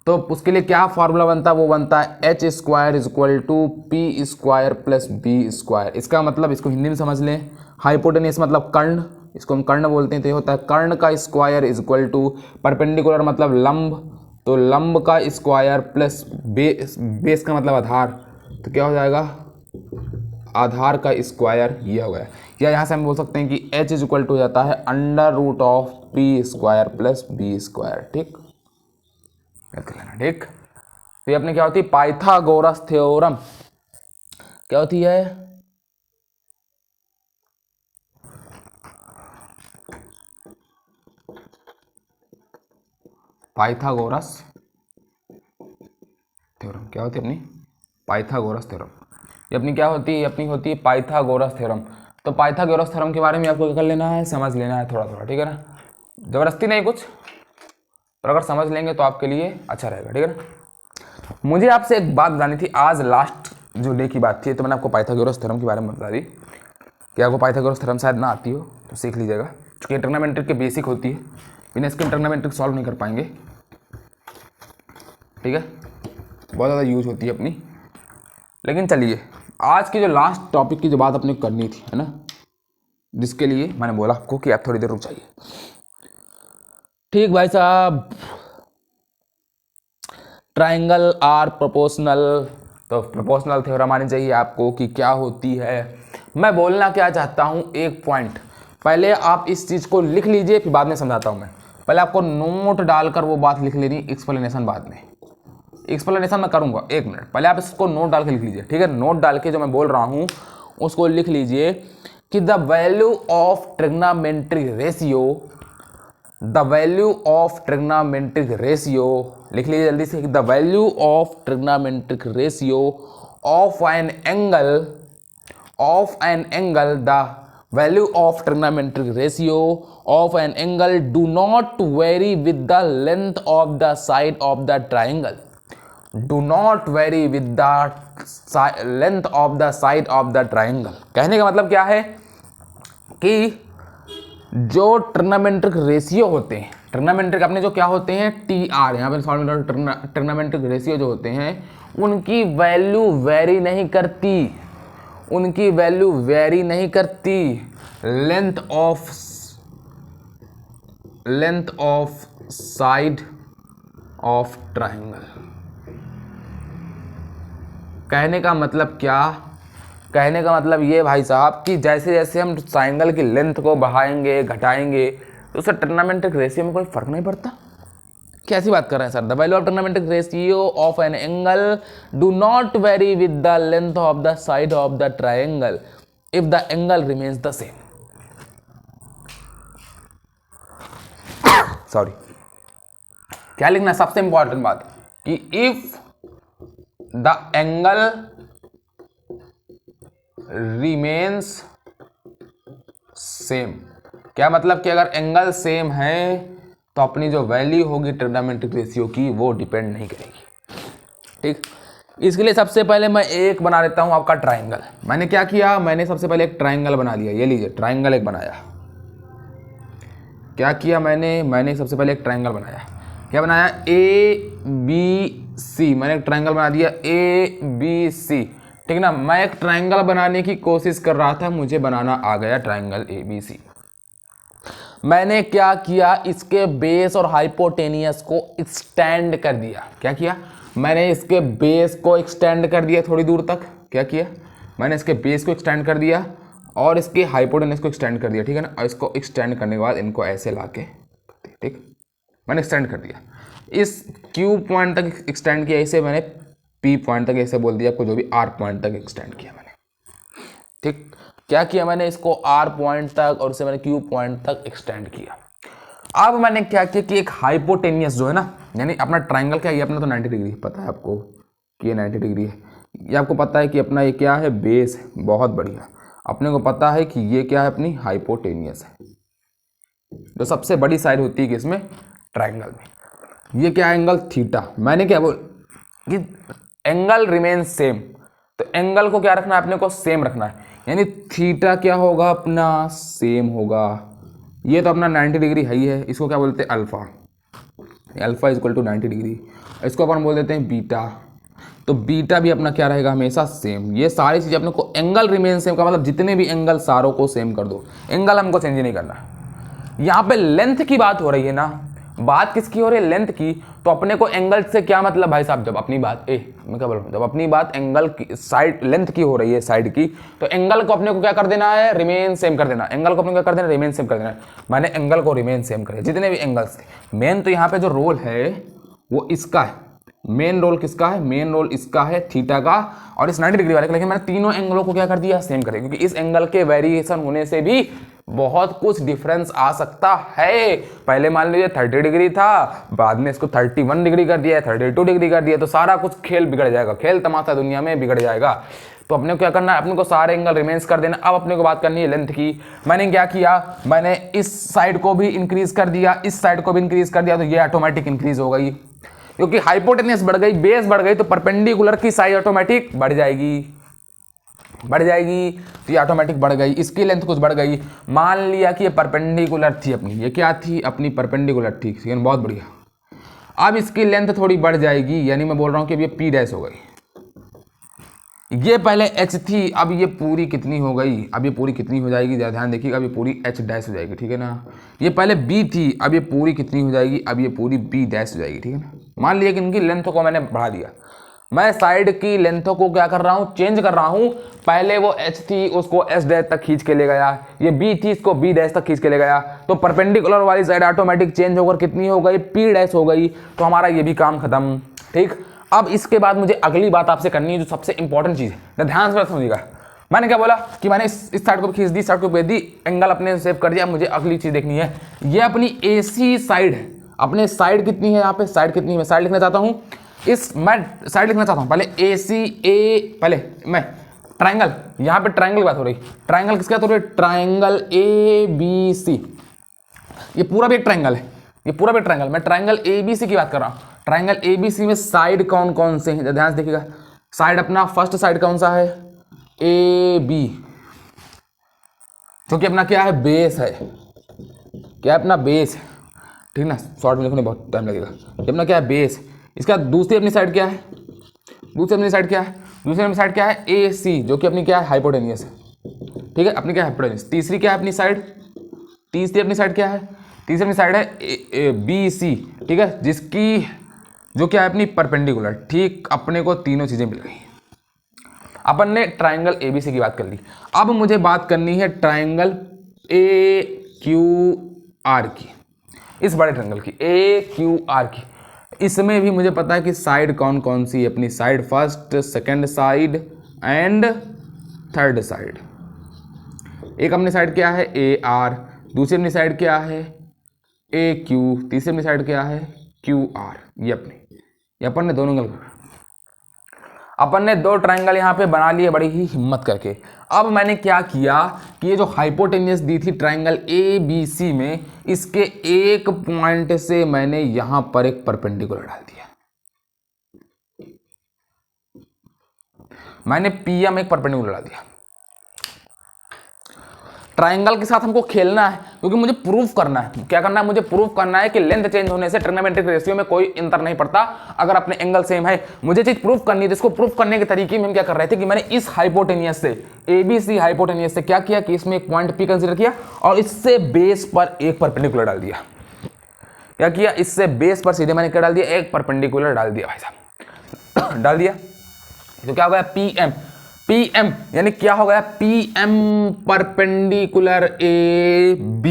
A: तो उसके लिए क्या फॉर्मूला बनता है, वो बनता है H square is equal to P square plus B square. इसका मतलब, इसको हिंदी में समझ लें, हाइपोटेन्यूस मतलब कर्ण, इसको हम कर्ण बोलते हैं, तो ये होता है कर्ण का square is equal to perpendicular मतलब लंब, तो लंब का स्क्वायर प्लस बेस का मतलब आधार, तो क्या हो जाएगा आधार का स्क्वायर, ये हो गया। या यहाँ से हम बोल सकते हैं कि h इज इक्वल टू हो जाता है under root of P square plus B square, ठीक, याद कर लेना, ठीक। तो ये अपने क्या होती है पाइथागोरस थ्योरम, क्या होती है पाइथागोरस थ्योरम, क्या होती है अपनी पाइथागोरस थ्योरम, ये अपनी क्या होती है, अपनी होती है पाइथागोरस थ्योरम। तो पाइथागोरस थ्योरम के बारे में आपको क्या कर लेना है, समझ लेना है थोड़ा थोड़ा, ठीक है ना, जबरदस्ती नहीं कुछ, पर अगर समझ लेंगे तो आपके लिए अच्छा रहेगा, ठीक है ना। मुझे आपसे एक बात बतानी थी, आज लास्ट जो डे की बात थी, तो मैंने आपको पाइथागोरस थ्योरम के बारे में बता दी कि आपको पाइथागोरस थ्योरम शायद ना आती हो तो सीख लीजिएगा, क्योंकि ट्रिग्नोमेट्री की बेसिक होती है, बिना इसके ट्रिग्नोमेट्री सॉल्व नहीं कर पाएंगे, ठीक है, बहुत ज़्यादा यूज होती है अपनी। लेकिन चलिए आज की जो लास्ट टॉपिक की जो बात अपने करनी थी, है ना, जिसके लिए मैंने बोला आपको कि आप थोड़ी देर रुक जाइए, ठीक भाई साहब। ट्राइंगल आर प्रोपोर्शनल, तो प्रोपोर्शनल थ्योरम आनी चाहिए आपको कि क्या होती है। मैं बोलना क्या चाहता हूं, एक पॉइंट, पहले आप इस चीज़ को लिख लीजिए, फिर बाद में समझाता हूं मैं, पहले आपको नोट डालकर वो बात लिख लेनी, एक्सप्लेनेशन बाद में, एक्सप्लेनेशन मैं करूंगा, एक मिनट, पहले आप इसको नोट डाल के लिख लीजिए, ठीक है। नोट डाल के जो मैं बोल रहा हूं उसको लिख लीजिए कि the value of trigonometric ratio, the value of trigonometric ratio, लिख लीजिए जल्दी से, the value of trigonometric ratio of an angle, the value of trigonometric ratio of an angle do not very with the length of the side of the triangle, do not very with the length of the side of the triangle. कहने का मतलब क्या है कि जो ट्रिग्नोमेट्रिक रेशियो होते हैं, ट्रिग्नोमेट्रिक अपने जो क्या होते हैं टी आर, यहाँ पे फॉर्मूला ट्रिग्नोमेट्रिक रेशियो जो होते हैं उनकी वैल्यू वेरी नहीं करती, उनकी वैल्यू वेरी नहीं करती length of side of triangle. कहने का मतलब क्या, कहने का मतलब ये भाई साहब कि जैसे जैसे हम ट्राइंगल की लेंथ को बढ़ाएंगे घटाएंगे तो उससे ट्रिग्नोमेट्रिक रेशियो में कोई फर्क नहीं पड़ता। कैसी बात कर रहे हैं sir, the value of trigonometric ratio of an angle do not very with the length of the side of the triangle if the angle remains the same. Sorry, क्या लिखना है, सबसे इंपॉर्टेंट बात कि if the angle remains same, क्या मतलब कि अगर एंगल सेम है तो अपनी जो वैल्यू होगी ट्रिग्नोमेट्रिक रेशियो की वो डिपेंड नहीं करेगी, ठीक। इसके लिए सबसे पहले मैं एक बना लेता हूं आपका ट्राइंगल। मैंने क्या किया, मैंने सबसे पहले एक ट्राइंगल बना लिया, ये लीजिए ट्राइंगल एक बनाया। क्या किया मैंने सबसे पहले एक ट्रायंगल बनाया। क्या बनाया? A B C. मैंने एक ट्रायंगल बना दिया ए बी सी, ठीक ना। मैं एक ट्रायंगल बनाने की कोशिश कर रहा था, मुझे बनाना आ गया ट्रायंगल ए बी सी। मैंने क्या किया? इसके बेस और हाइपोटेनियस को एक्सटेंड कर दिया। क्या किया? मैंने इसके बेस को एक्सटेंड कर दिया थोड़ी दूर तक। क्या किया? मैंने इसके बेस को एक्सटेंड कर दिया और इसके हाइपोटेनियस को एक्सटेंड कर दिया, ठीक है ना। और इसको एक्सटेंड करने के बाद इनको ऐसे लाके, ठीक, मैंने एक्सटेंड कर दिया। इस क्यू पॉइंट तक एक्सटेंड किया, इसे मैंने पी पॉइंट तक ऐसे बोल दिया आपको, जो भी आर पॉइंट तक एक्सटेंड किया मैंने, ठीक। क्या किया? मैंने इसको आर पॉइंट तक और इसे मैंने क्यू पॉइंट तक एक्सटेंड किया। अब मैंने क्या किया कि एक हाइपोटेनियस जो है ना, यानी अपना ट्रायंगल क्या है, ये अपना तो 90 डिग्री पता है आपको कि ये 90 डिग्री है। ये आपको पता है कि अपना ये क्या है? बेस है। बहुत बढ़िया। अपने को पता है कि ये क्या है? अपनी हाइपोटेनियस है, जो सबसे बड़ी साइड होती है कि इसमें ट्रायंगल में। ये क्या एंगल? थीटा। मैंने क्या बोल कि एंगल रिमेन सेम, तो एंगल को क्या रखना है? अपने को सेम रखना है, यानी थीटा क्या होगा? अपना सेम होगा। ये तो अपना 90 डिग्री है ही है, इसको क्या बोलते हैं? Alpha. Alpha equal to 90 degree. इसको अपन बोल देते हैं बीटा। तो बीटा भी अपना क्या रहेगा? हमेशा सेम। ये सारी चीज़ें अपने को, एंगल रिमेन सेम का मतलब जितने भी एंगल सारों को सेम कर दो, एंगल हमको चेंज नहीं करना। यहाँ पे लेंथ की बात हो रही है ना, बात किसकी हो रही है? लेंथ की। तो अपने को एंगल से क्या मतलब भाई साहब? जब अपनी बात मैं क्या बोल रहा हूँ, जब अपनी बात एंगल की साइड लेंथ की हो रही है, साइड की, तो एंगल को अपने को क्या कर देना है? रिमेन सेम कर देना। एंगल को अपने को क्या कर देना? रिमेन सेम कर देना। मैंने एंगल को रिमेन सेम कर दिया, जितने भी एंगल्स थे। मेन तो यहाँ पे जो रोल है वो इसका है। मेन रोल किसका है? मेन रोल इसका है, थीटा का और इस 90 डिग्री वाले का। लेकिन मैंने तीनों एंगलों को क्या कर दिया? सेम कर दिया, क्योंकि इस एंगल के वेरिएशन होने से भी बहुत कुछ डिफरेंस आ सकता है। पहले मान लीजिए 30 डिग्री था, बाद में इसको 31 डिग्री कर दिया, 32 डिग्री कर दिया, तो सारा कुछ खेल बिगड़ जाएगा, खेल तमाशा दुनिया में बिगड़ जाएगा। तो अपने को क्या करना है? अपने को सारे एंगल रिमेंस कर देना। अब अपने को बात करनी है लेंथ की। मैंने क्या किया? मैंने इस साइड को भी इंक्रीज कर दिया, इस साइड को भी इंक्रीज कर दिया, तो ये ऑटोमेटिक इंक्रीज हो गई, क्योंकि हाइपोटेनियस बढ़ गई, बेस बढ़ गई, तो परपेंडिकुलर की साइज ऑटोमेटिक बढ़ जाएगी, तो ये ऑटोमेटिक बढ़ गई। इसकी लेंथ कुछ बढ़ गई। मान लिया कि ये परपेंडिकुलर थी अपनी, ये क्या थी? अपनी परपेंडिकुलर थी, ठीक है, बहुत बढ़िया। अब इसकी लेंथ थोड़ी बढ़ जाएगी, यानी मैं बोल रहा हूं कि अब ये पी डैश हो गई। ये पहले एच थी, अब ये पूरी कितनी हो गई? अब ये पूरी कितनी हो जाएगी? ध्यान देखिएगा, अब ये पूरी एच डैश हो जाएगी, ठीक है ना। ये पहले बी थी, अब ये पूरी कितनी हो जाएगी? अब ये पूरी बी डैश हो जाएगी, ठीक है ना। मान लिया कि इनकी लेंथ को मैंने बढ़ा दिया। मैं साइड की लेंथों को क्या कर रहा हूँ? चेंज कर रहा हूँ। पहले वो एच थी, उसको एस डैश तक खींच के ले गया, ये बी थी, इसको बी डैश तक खींच के ले गया, तो परपेंडिकुलर वाली साइड ऑटोमेटिक चेंज होकर कितनी हो गई? पी डैश हो गई। तो हमारा ये भी काम खत्म, ठीक। अब इसके बाद मुझे अगली बात आपसे करनी है, जो सबसे इंपॉर्टेंट चीज है, ध्यान से समझिएगा। मैंने क्या बोला कि मैंने इस साइड को खींच दी, साइड को भेज दी, एंगल अपने सेव कर दिया। मुझे अगली चीज देखनी है, ये अपनी एसी साइड है। अपने साइड कितनी है? यहाँ पे साइड कितनी है? मैं साइड लिखना चाहता हूँ, मैं साइड लिखना चाहता हूँ। पहले ए सी ए, पहले मैं ट्राइंगल, यहाँ पे ट्राइंगल की बात हो रही। ट्राइंगल किसकी बात हो रही? Triangle A B C. ये पूरा भी एक ट्राइंगल है, ये पूरा भी ट्राइंगल। मैं ट्राइंगल ए बी सी की बात कर रहा हूँ। ट्राइंगल ए बी सी में साइड कौन कौन से हैं? ध्यान से देखिएगा। साइड अपना फर्स्ट साइड कौन सा है? ए बी, क्योंकि अपना क्या है? बेस है। क्या है? अपना बेस है, ठीक ना। शॉर्ट में लिखने बहुत टाइम लगेगा। ये अपना क्या है? बेस। इसका दूसरी अपनी साइड क्या है? दूसरी अपनी साइड क्या है? दूसरी अपनी साइड क्या है? ए सी, जो कि अपनी क्या है? हाइपोटेनियस है, ठीक है, अपनी क्या है? हाइपोटेनियस। तीसरी क्या है अपनी साइड? तीसरी अपनी साइड क्या है? तीसरी अपनी साइड है बी सी, ठीक है, जिसकी जो क्या है? अपनी परपेंडिकुलर, ठीक। अपने को तीनों चीजें मिल गई। अपन ने ट्राइंगल एबीसी की बात कर ली। अब मुझे बात करनी है ट्राइंगल ए क्यू आर की, इस बड़े ट्राइंगल की, ए क्यू आर की। इसमें भी मुझे पता है कि साइड कौन कौन सी है अपनी side, first, second side and third side. एक अपनी साइड क्या है? A R. दूसरी अपनी साइड क्या है? ए क्यू। तीसरी अपनी साइड क्या है? Q R. ये अपनी, ये अपन ने दोनों एंगल, अपन ने दो ट्रायंगल यहाँ पे बना लिए बड़ी ही हिम्मत करके। अब मैंने क्या किया कि ये जो हाइपोटेनियस दी थी ट्रायंगल ए बी सी में, इसके एक पॉइंट से मैंने यहां पर एक परपेंडिकुलर डाल दिया। मैंने पीएम एक परपेंडिकुलर डाल दिया, ट्राइंगल के साथ हमको खेलना है, क्योंकि मुझे प्रूफ करना है। क्या करना है? मुझे प्रूफ करना है कि लेंथ चेंज होने से ट्रिग्नोमेट्रिक रेशियो में कोई अंतर नहीं पड़ता अगर अपने एंगल सेम है। मुझे चीज प्रूफ करनी है, तो इसको प्रूफ करने के तरीके में हम क्या कर रहे थे कि मैंने इस हाइपोटेनियस से, ABC हाइपोटेनियस से क्या किया कि इसमें एक पॉइंट P कंसीडर किया और इससे बेस पर एक परपेंडिकुलर डाल दिया। क्या किया? इससे बेस पर सीधे मैंने क्या डाल दिया? एक परपेंडिकुलर डाल दिया भाई साहब। डाल दिया तो क्या हो गया? PM यानी क्या हो गया? PM perpendicular AB।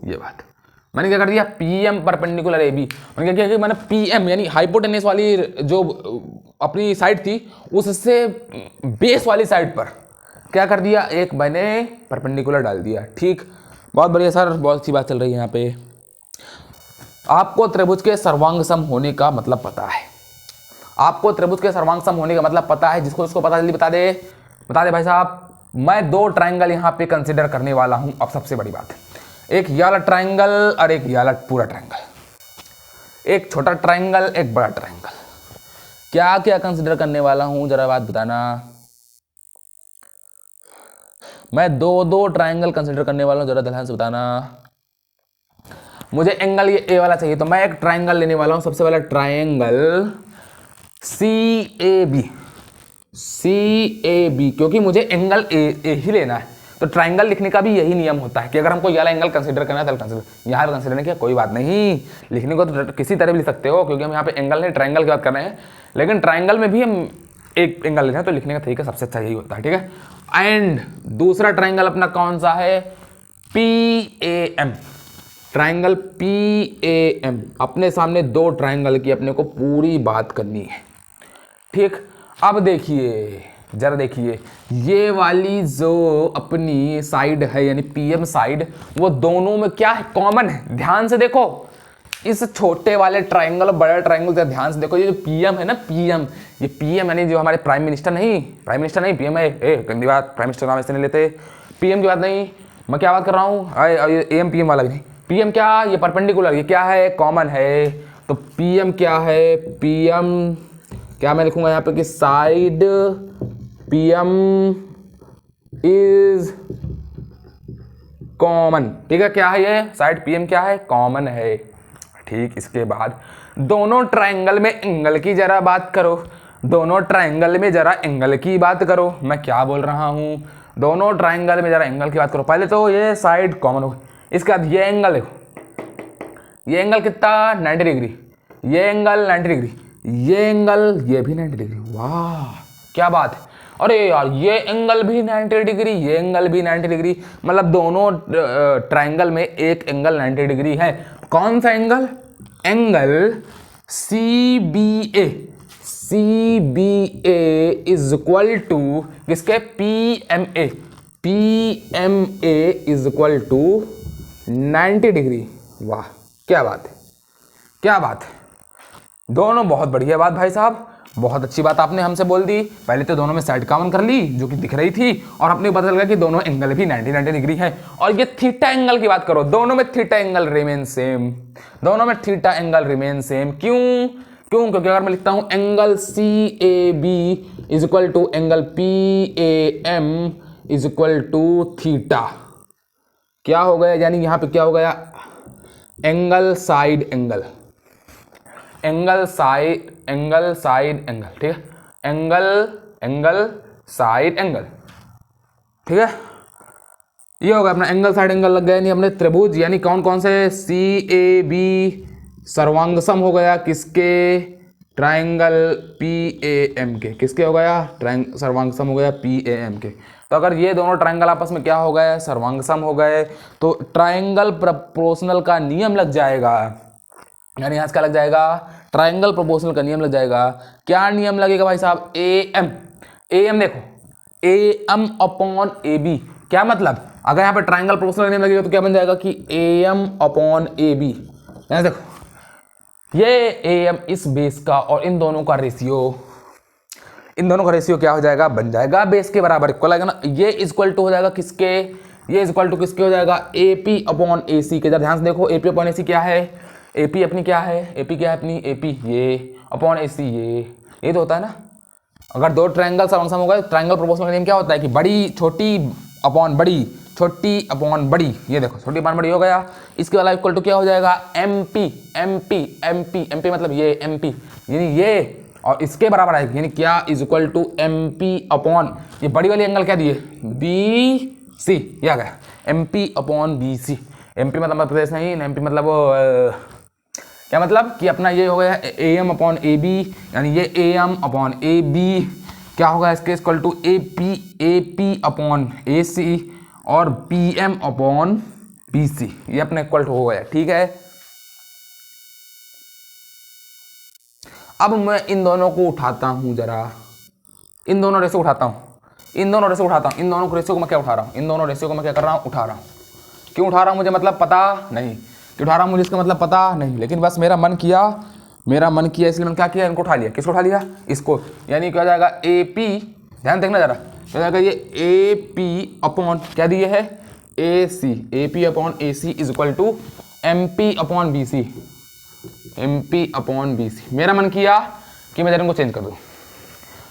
A: ये बात मैंने क्या कर दिया? PM perpendicular AB। मैंने क्या किया कि मैंने PM यानी हाइपोटेनस वाली जो अपनी साइड थी उससे बेस वाली साइड पर क्या कर दिया? एक मैंने परपेंडिकुलर डाल दिया। ठीक, बहुत बढ़िया सर, बहुत अच्छी बात चल रही है यहाँ पे। आपको त्रिभुज के सर्वांग सम होने का मतलब पता है। आपको त्रिभुज के सर्वांग सम होने का मतलब पता है। जिसको इसको पता जल्दी बता दे भाई साहब। मैं दो ट्राइंगल यहाँ पे कंसीडर करने वाला हूं। अब सबसे बड़ी बात, एक ये वाला ट्राइंगल और एक ये वाला पूरा ट्राइंगल, एक छोटा ट्राइंगल एक बड़ा ट्राइंगल। क्या क्या कंसीडर करने वाला हूं जरा बात बताना। मैं दो ट्राइंगल कंसीडर करने वाला हूं, जरा ध्यान से बताना। मुझे एंगल ये ए वाला चाहिए, तो मैं एक ट्राइंगल लेने वाला हूं। सबसे पहला ट्राइंगल CAB, क्योंकि मुझे एंगल ए ही लेना है। तो ट्राइंगल लिखने का भी यही नियम होता है कि अगर हमको ये वाला एंगल कंसीडर करना है तो कंसीडर, यहाँ कंसीडर नहीं किया कोई बात नहीं, लिखने को तो किसी तरह भी लिख सकते हो, क्योंकि हम यहाँ पे एंगल नहीं ट्राइंगल की बात कर रहे हैं। लेकिन ट्राइंगल में भी हम एक एंगल लेते हैं, तो लिखने का तरीका सबसे अच्छा यही होता है। ठीक है। एंड दूसरा ट्राइंगल अपना कौन सा है? PAM। Triangle PAM। अपने सामने दो ट्राइंगल की अपने को पूरी बात करनी है। ठीक, अब देखिए, जरा देखिए, ये वाली जो अपनी साइड है यानी PM साइड, वो दोनों में क्या है? कॉमन है। ध्यान से देखो, इस छोटे वाले ट्राइंगल और बड़े ट्राइंगल से ध्यान से देखो। ये जो PM है ना, PM, ये PM यानी जो हमारे प्राइम मिनिस्टर नहीं, PM है, गंदी बात, प्राइम मिनिस्टर नाम ऐसे नहीं लेते। PM की बात नहीं, मैं क्या बात कर रहा हूँ? AM PM वाला भी नहीं। PM क्या? ये परपेंडिकुलर, ये क्या है? कॉमन है। तो PM क्या है? PM क्या मैं लिखूंगा यहाँ पे कि साइड PM इज कॉमन। ठीक है, क्या है ये? साइड PM क्या है? कॉमन है। ठीक, इसके बाद दोनों ट्राइंगल में एंगल की जरा बात करो। दोनों ट्राइंगल में जरा एंगल की बात करो। मैं क्या बोल रहा हूं? दोनों ट्राइंगल में जरा एंगल की बात करो। पहले तो ये साइड कॉमन हो, इसके बाद ये एंगल देखो, ये एंगल कितना? 90 डिग्री। ये एंगल 90 डिग्री, ये एंगल, ये भी 90 डिग्री। वाह क्या बात है। अरे यार, ये एंगल भी 90 डिग्री, ये एंगल भी 90 डिग्री, मतलब दोनों ट्राइंगल में एक एंगल 90 डिग्री है। कौन सा angle? Angle CBA। CBA is equal to किसके? PMA। PMA is equal to 90 degree. वाह क्या बात है, क्या बात है। दोनों बहुत बढ़िया बात भाई साहब, बहुत अच्छी बात आपने हमसे बोल दी। पहले तो दोनों में साइड कॉमन कर ली जो कि दिख रही थी, और अपने पता चल गया कि दोनों एंगल भी 90 डिग्री है। और ये थीटा एंगल की बात करो, दोनों में थीटा एंगल रिमेन सेम। दोनों में थीटा एंगल रिमेन सेम। क्यों? क्योंकि अगर मैं लिखता हूं angle CAB is equal to angle PAM is equal to theta, क्या हो गया? यानी यहां पे क्या हो गया? Angle side angle, angle side angle. ठीक है, एंगल साइड एंगल। ठीक है, ये होगा अपना एंगल साइड एंगल लग गया। यानी अपने त्रिभुज यानी कौन कौन से? CAB सर्वांग सम हो गया किसके? ट्राइंगल PAM के। किसके हो गया? सर्वांग सम हो गया PAM के। तो अगर ये दोनों ट्राइंगल आपस में क्या हो गए? सर्वांग सम हो गए, तो ट्राइंगल प्रोपोर्शनल का नियम लग जाएगा। यानी आज का लग जाएगा ट्राइंगल प्रोपोर्शनल का नियम लग जाएगा। क्या नियम लगेगा भाई साहब? AM देखो, AM अपॉन AB। क्या मतलब? अगर यहाँ पे ट्राइंगल प्रोपोर्शनल नियम लगेगा तो क्या बन जाएगा कि AM अपॉन AB। यहाँ देखो, ये AM इस बेस का और इन दोनों का रेशियो क्या हो जाएगा? बन जाएगा बेस के बराबर, इक्वल आएगा ना। ये इक्वल टू हो जाएगा किसके? ये इक्वल टू किसके हो जाएगा? AP अपॉन AC के। जरा ध्यान से देखो, AP अपॉन AC क्या है? AP अपनी क्या है? AP क्या है अपनी? AP ये अपॉन AC ये तो होता है ना। अगर दो ट्राइंगल सर्वांग सम हो गए, ट्राइंगल प्रोपोर्शनल का नियम क्या होता है कि बड़ी छोटी अपॉन बड़ी, छोटी अपॉन बड़ी, ये देखो छोटी अपॉन बड़ी हो गया। इसके वाला इक्वल टू क्या हो जाएगा, M P, M P, M P, M P मतलब ये एम पी, यानी ये और इसके बराबर आएगा, यानी क्या is equal to M P upon ये बड़ी वाली एंगल क्या दिए, बी सी, ये आ गया M P upon B C. M P मतलब मध्य प्रदेश नहीं, एम पी मतलब क्या मतलब कि अपना ये हो गया A M upon A B, यानी ये A M upon A B क्या होगा इसके equal to A P upon A C और P M upon B C, ये अपने इक्वल टू हो गया। ठीक है, अब मैं इन दोनों को उठाता हूं जरा, इन दोनों रेशो उठाता हूं, इन दोनों रेशो उठाता हूं, इन दोनों रेशो को मैं क्या उठा रहा हूं, इन दोनों रेशो को मैं क्या कर रहा हूं, उठा रहा हूं। क्यों उठा रहा हूं मुझे मतलब पता नहीं, क्यों उठा रहा हूं मुझे इसका मतलब पता नहीं, लेकिन बस मेरा मन किया इसलिए मैंने क्या किया, इनको उठा लिया। किसको उठा लिया, इसको, यानी क्या हो जाएगा ए पी, ध्यान देखना जरा, क्या जाएगा ये ए पी अपॉन क्या दिए है A C, A P upon A C is equal to M P upon B C, M P upon B C. मेरा मन किया कि मैं जरा इनको चेंज कर दूं,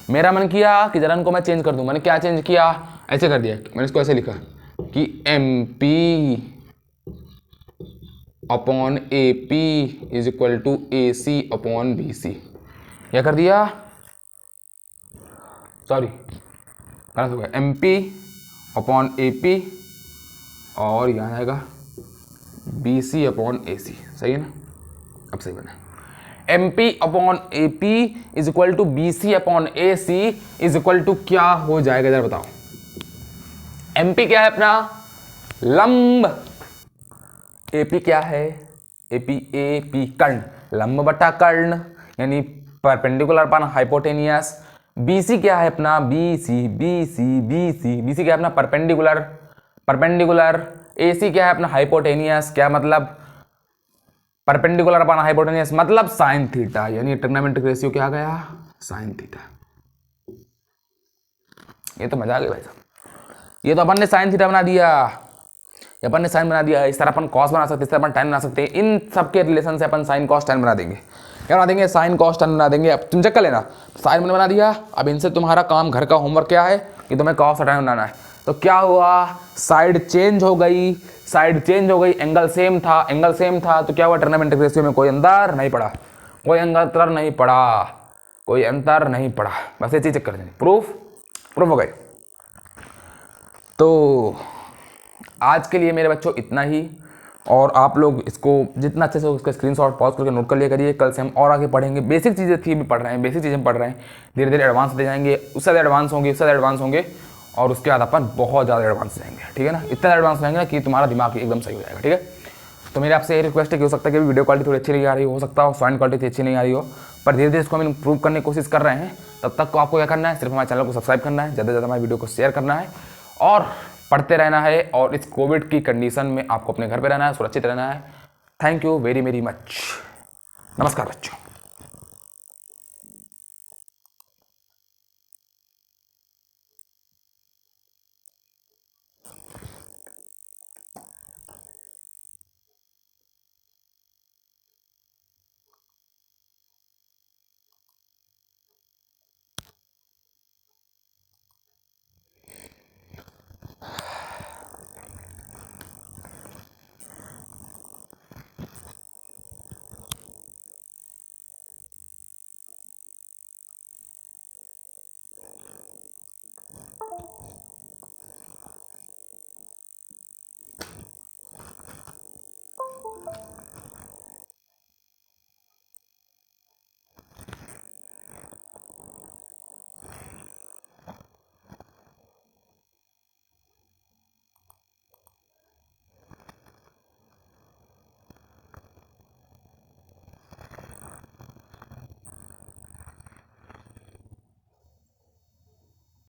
A: मेरा मन किया कि जरा इनको मैं चेंज कर दूं। मैंने क्या चेंज किया, ऐसे कर दिया, मैंने इसको ऐसे लिखा कि M P upon A P is equal to A C upon B C. क्या कर दिया, सॉरी गलत हो गया, M P upon A P और यहाँ आएगा बी सी अपॉन ए सी, सही है ना, अब सही बना। M P upon A P is equal to B C upon A C is equal to क्या हो जाएगा जरा बताओ। एम पी क्या है अपना लंब, ए पी क्या है, ए पी कर्ण, लंब बटा कर्ण यानी perpendicular upon hypotenuse. B C क्या है अपना, B C, B C, B C, B C क्या है अपना परपेंडिकुलर, परपेंडिकुलर। ए सी क्या है अपना हाइपोटेनियस, क्या मतलब परपेंडिकुलर अपॉन हाइपोटेनियस मतलब साइन थीटा, यानी ट्रिग्नोमेट्रिक रेशियो क्या आ गया, साइन थीटा। ये तो मजा आ गया भाई साहब, ये तो अपन ने साइन थीटा बना दिया, ये अपन ने साइन बना दिया। इस तरह अपन कॉस बना सकते हैं, इस तरह अपन tan बना सकते हैं, इन सब के रिलेशन से अपन साइन कॉस tan बना देंगे। क्या बना देंगे, साइन कॉस tan बना देंगे। अब तुम चेक कर लेना, साइन मैंने बना दिया। अब इनसे तुम्हारा काम, घर का होमवर्क क्या है कि तुम्हें कॉस tan बनाना है। तो क्या हुआ, साइड चेंज हो गई, साइड चेंज हो गई, एंगल सेम था, एंगल सेम था, तो क्या हुआ, ट्रिग्नोमेट्रिक रेशियो में कोई अंतर नहीं पड़ा, कोई अंतर नहीं पड़ा, कोई अंतर नहीं पड़ा। बस ये चीज चेक कर देंगे, प्रूफ हो गए। तो आज के लिए मेरे बच्चों इतना ही, और आप लोग इसको जितना अच्छे से उसका स्क्रीनशॉट पॉज करके नोट कर लिया करिए। कल से हम और आगे पढ़ेंगे, बेसिक चीज़ें थी भी पढ़ रहे हैं, बेसिक चीज़ें पढ़ रहे हैं, धीरे धीरे एडवांस दे जाएंगे, उससे ज़्यादा एडवांस होंगे, उससे ज़्यादा एडवांस होंगे, और उसके बाद अपन बहुत ज़्यादा एडवांस जाएंगे। ठीक है ना, इतना एडवांस रहेंगे ना कि तुम्हारा दिमाग एकदम सही हो जाएगा। ठीक है, तो मेरे आपसे ये रिक्वेस्ट है कि हो सकता है कि वीडियो क्वालिटी थोड़ी अच्छी नहीं आ रही हो सकता है साउंड क्वालिटी अच्छी नहीं आ रही हो, पर धीरे धीरे इसको हम इम्प्रूव करने की कोशिश कर रहे हैं। तब तक को आपको क्या करना है, सिर्फ हमारे चैनल को सब्सक्राइब करना है, ज़्यादा से ज़्यादा हमारे वीडियो को शेयर करना है और पढ़ते रहना है। और इस कोविड की कंडीशन में आपको अपने घर पे रहना है, सुरक्षित रहना है। Thank you very very much. नमस्कार बच्चों।